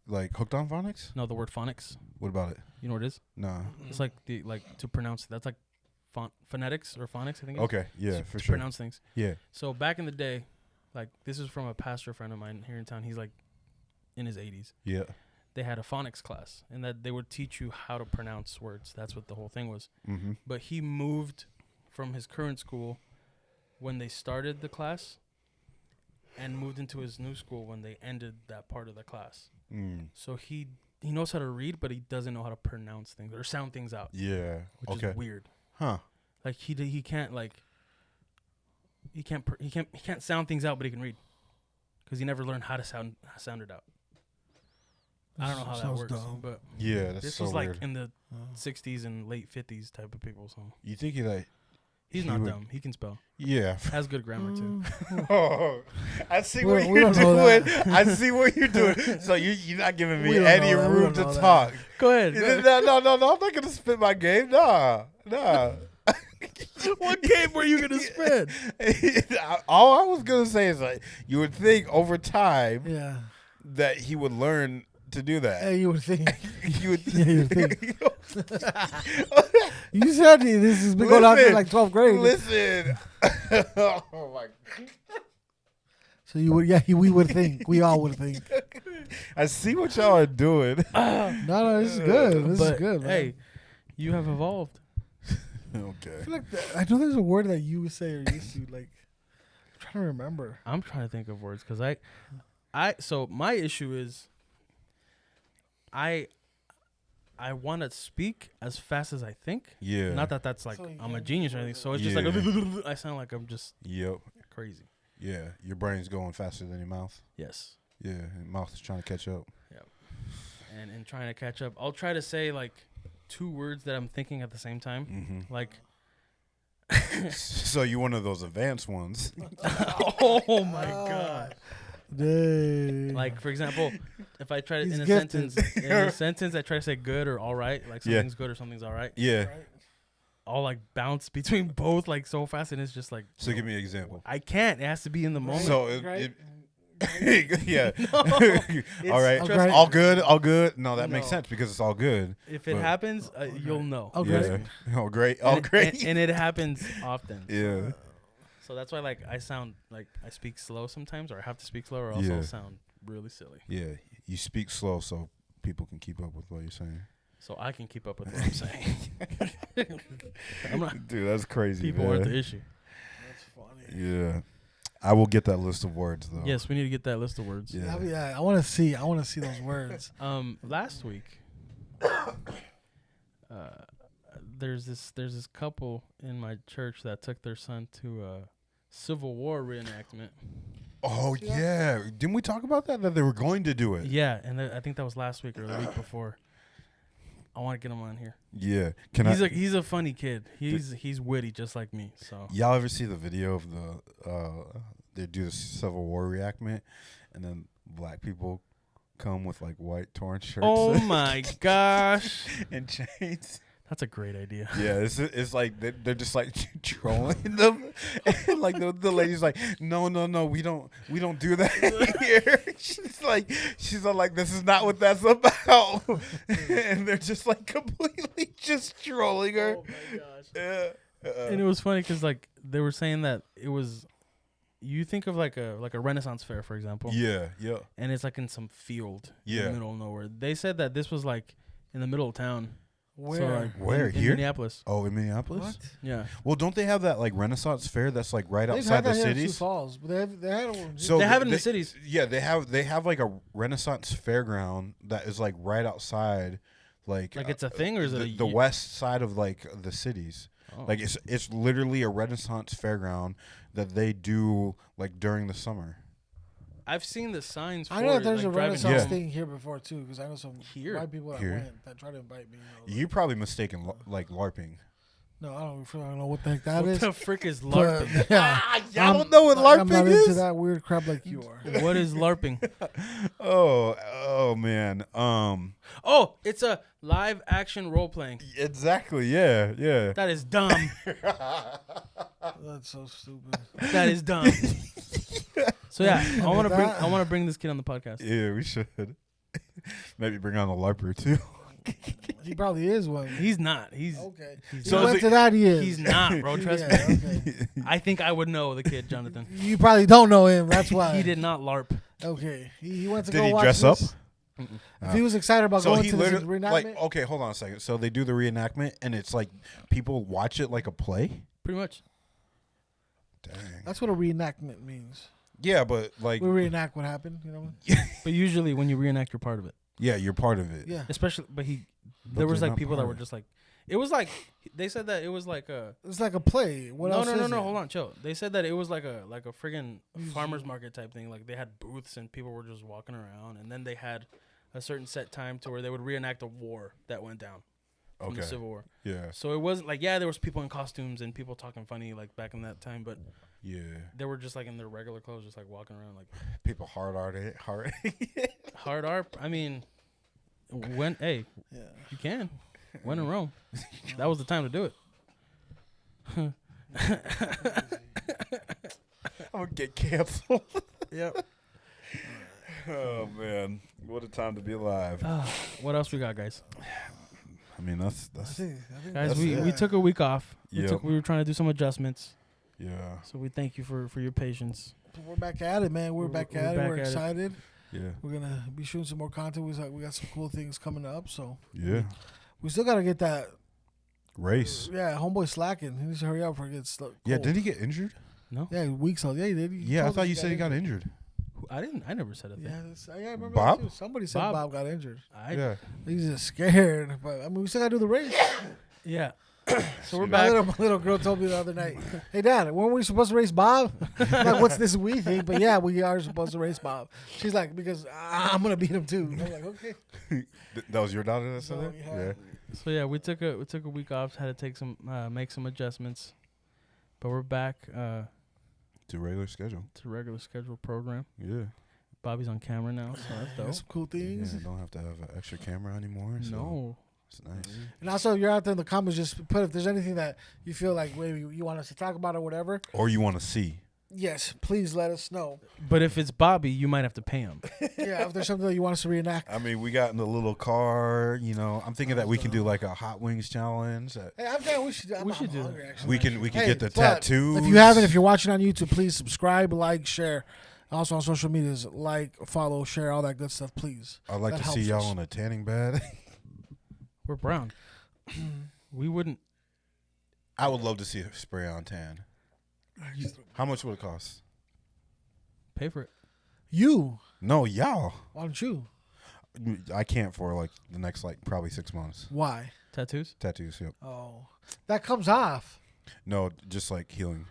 Like hooked on phonics? No, the word phonics. What about it? You know what it is? Nah. It's like to pronounce. That's like phonetics or phonics. I think. it is. Okay. Yeah, To- for to sure. pronounce things. Yeah. So back in the day, like this is from a pastor friend of mine here in town. He's like in his 80s. Yeah. They had a phonics class, and that they would teach you how to pronounce words. That's what the whole thing was. Mm-hmm. But he moved from his current school when they started the class, and moved into his new school when they ended that part of the class. Mm. So he knows how to read, but he doesn't know how to pronounce things or sound things out, Yeah. which Okay. is weird. Huh. Like he can't like he can't sound things out, but he can read because he never learned how to sound it out. I don't know how that Sounds works, dumb. but Yeah, that's this so was like weird. in the 60s and late 50s type of people. So You think that? he's He not would- dumb. He can spell. Yeah. Has good grammar too. Oh, I see We what don't- we you're don't know doing. that. I see what you're doing. So you're not giving We me don't any know that. We room don't to know that. talk. Go ahead. No. I'm not gonna spit my game. Nah. What game were you gonna spin? All I was gonna say is like you would think over time Yeah. that he would learn to do that. Hey, you would think. You would Yeah, you would think. You said this has been going on since like 12th grade. Listen. Oh my God. So you would, yeah, we would think. We all would think. I see what y'all are doing. No, this is good. This is good, man. Hey, you have evolved. Okay. I feel like I know there's a word that you would say or used to like. I'm trying to remember. I'm trying to think of words because so my issue is I want to speak as fast as I think. Yeah. Not that that's like So you I'm a can't genius or anything. So it's just like Yeah. I sound like I'm just Yep. crazy. Yeah. Your brain's going faster than your mouth. Yes. Yeah. And your mouth is trying to catch up. And in trying to catch up, I'll try to say like 2 words that I'm thinking at the same time. Mm-hmm. Like, So you're one of those advanced ones. oh my god. Dang. Like for example, if I try to He's in a gifted. sentence, I try to say good or all right. Like Yeah. something's good or something's all right. Yeah. I'll like bounce between both like so fast, and it's just like. So give me an example. I can't. It has to be in the moment. So yeah. It's All right. just- All good. All good. No, that makes No. sense because it's all good. If it But- happens, you'll know. Oh, Yeah. great. Oh, great. And Oh, it- great. and it happens often. Yeah. So that's why like I sound like I speak slow sometimes, or I have to speak slow, or else Yeah. I'll sound really silly. Yeah. You speak slow so people can keep up with what you're saying. So I can keep up with what I'm saying. I'm not. Dude, that's crazy. People man. aren't the issue. That's funny. Yeah. I will get that list of words though. Yes, we need to get that list of words. Yeah. Yeah, I want to see those words. Last week, there's this couple in my church that took their son to a Civil War reenactment. Oh yeah. Didn't we talk about that? That they were going to do it. Yeah, and I think that was last week or the week before. I want to get him on here. Yeah. He's a funny kid. He's witty just like me. So Y'all ever see the video of they do the Civil War reenactment, and then black people come with like white torn shirts? oh my gosh, and chains. that's a great idea. Yeah, it's like they're just like trolling them, and like the lady's like, no, we don't do that here. she's all like, this is not what that's about, and they're just like completely just trolling her. Oh my gosh. Yeah. And it was funny because like they were saying that it was. You think of like a Renaissance fair, for example. Yeah. And it's like in some field in Yeah. the middle of nowhere. They said that this was like in the middle of town. Where? So, like, Where? in Here? Minneapolis. Oh, in Minneapolis. What? Yeah. Well, don't they have that like Renaissance fair that's like right They've outside had the that here in Sioux cities? Falls, but they had one. So they have it in the cities. Yeah, they have like a Renaissance fairground that is like right outside, like It's a thing, or is it the west side of like the cities? Oh. Like it's literally a Renaissance fairground that they do like during the summer. I've seen the signs for I know that it, there's like, a driving Renaissance Yeah. thing here before too, because I know some Here? white people that Here? went that tried to invite me. You probably mistaken like LARPing. No, I don't know what the heck that What is. the frick is but, LARPing? yeah, Y'all don't know what LARPing I'm not is? into that weird crap like you are. What is LARPing? Oh man. Oh, it's a live action role playing. Exactly. Yeah. That is dumb. That's so stupid. That is dumb. So yeah, I want that- to bring this kid on the podcast. Yeah, we should. Maybe bring on a LARPer too. He probably is one. He's not. He's Okay. he's So So is not. went it- to that. He is. He's not, bro. Trust Yeah, me. okay. I think I would know the kid, Jonathan. You probably don't know him. That's why. He did not LARP. Okay. He went to Did go he watch dress up? this. If he was excited about So going he to this literally reenactment, like okay, hold on a second. So they do the reenactment and it's like people watch it like a play? Pretty much. Dang. that's what a reenactment means. Yeah, but like We reenact what happened. You know. But usually when you reenact, you're part of it. yeah, you're part of it. Yeah. Especially, but But there was they're like not people that part were of it. just like, it was like, they said that it was like a. It's like a play. What else? No, is it? hold on, chill. They said that it was like a friggin' farmer's market type thing. Like they had booths and people were just walking around, and then they had a certain set time to where they would reenact a war that went down from the Okay. Civil War. Yeah. So it wasn't like, yeah, there was people in costumes and people talking funny like back in that time, but Yeah. they were just like in their regular clothes, just like walking around like People hard art. hard art. I mean, hey, Yeah. you can. When in Rome, that was the time to do it. I'm gonna get canceled. Yep. Oh man, what a time to be alive. What else we got, guys? I mean, I that's think Guys, That's we it. took a week off. Yep. We were trying to do some adjustments, yeah, so we thank you for your patience. we're back at it, man. We're back We're at it. back We're at it. excited. yeah, We're gonna be shooting some more content. We got some cool things coming up. So yeah. we still gotta get that. Race. Yeah, homeboy slacking. He needs to hurry up before it gets stuck. Yeah, did he get injured? No, Yeah, weeks old. Yeah, he did. He Yeah, I told us thought you said he got injured. injured. I never said a thing. Yeah, I remember Bob? that too. Somebody said Bob. Bob got injured. Yeah. He's just scared. But I mean, we still gotta do the race. Yeah. So we're My My back. little girl told me the other night, "Hey, Dad, weren't we supposed to race Bob?" I'm like, what's this we think? But yeah, we are supposed to race Bob. She's like, because I'm gonna beat him too. I'm like, okay. That was your daughter that said So, that? yeah. So yeah, we took a week off. Had to take some make some adjustments, but we're back To regular schedule. to regular scheduled program. Yeah. Bobby's on camera now, so that's Got dope. some cool Yeah, things. don't have to have an extra camera anymore. So. No, It's nice. And also, if you're out there in the comments, just put if there's anything that you feel like maybe you want us to talk about or whatever. Or you want to see. Yes, please let us know. But if it's Bobby, you might have to pay him. Yeah, if there's something that you want us to reenact. I mean, we got in the little car. You know, I'm thinking that we can do like a hot wings challenge. Hey, I'm saying we should. We should do hungry, that. actually. We can Hey, get the but tattoos. If you haven't, if you're watching on YouTube, please subscribe, like, share. Also on social medias, like, follow, share, all that good stuff, please. I'd like that to see helps y'all us. on a tanning bed. We're brown. We wouldn't. I would love to see a spray on tan. How much would it cost? Pay for it. You. No, y'all. Why don't you? I can't for like the next like probably 6 months. Why? Tattoos? Tattoos, yep. Oh, that comes off. No, just like healing.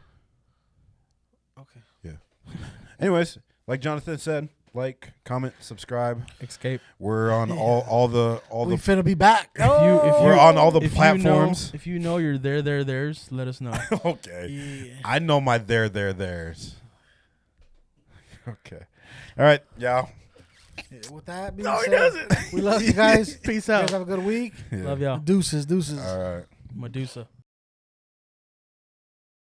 Okay. Yeah. Anyways, like Jonathan said, like, comment, subscribe. Escape. We're on all the We finna be back. we're on all the platforms. If you know you're theirs, let us know. Okay. Yeah. I know my theirs. Okay. All right, y'all. With that being No, he said, doesn't. we love you guys. Peace You out. guys have a good week. Yeah. Love y'all. Deuces. All right. Medusa.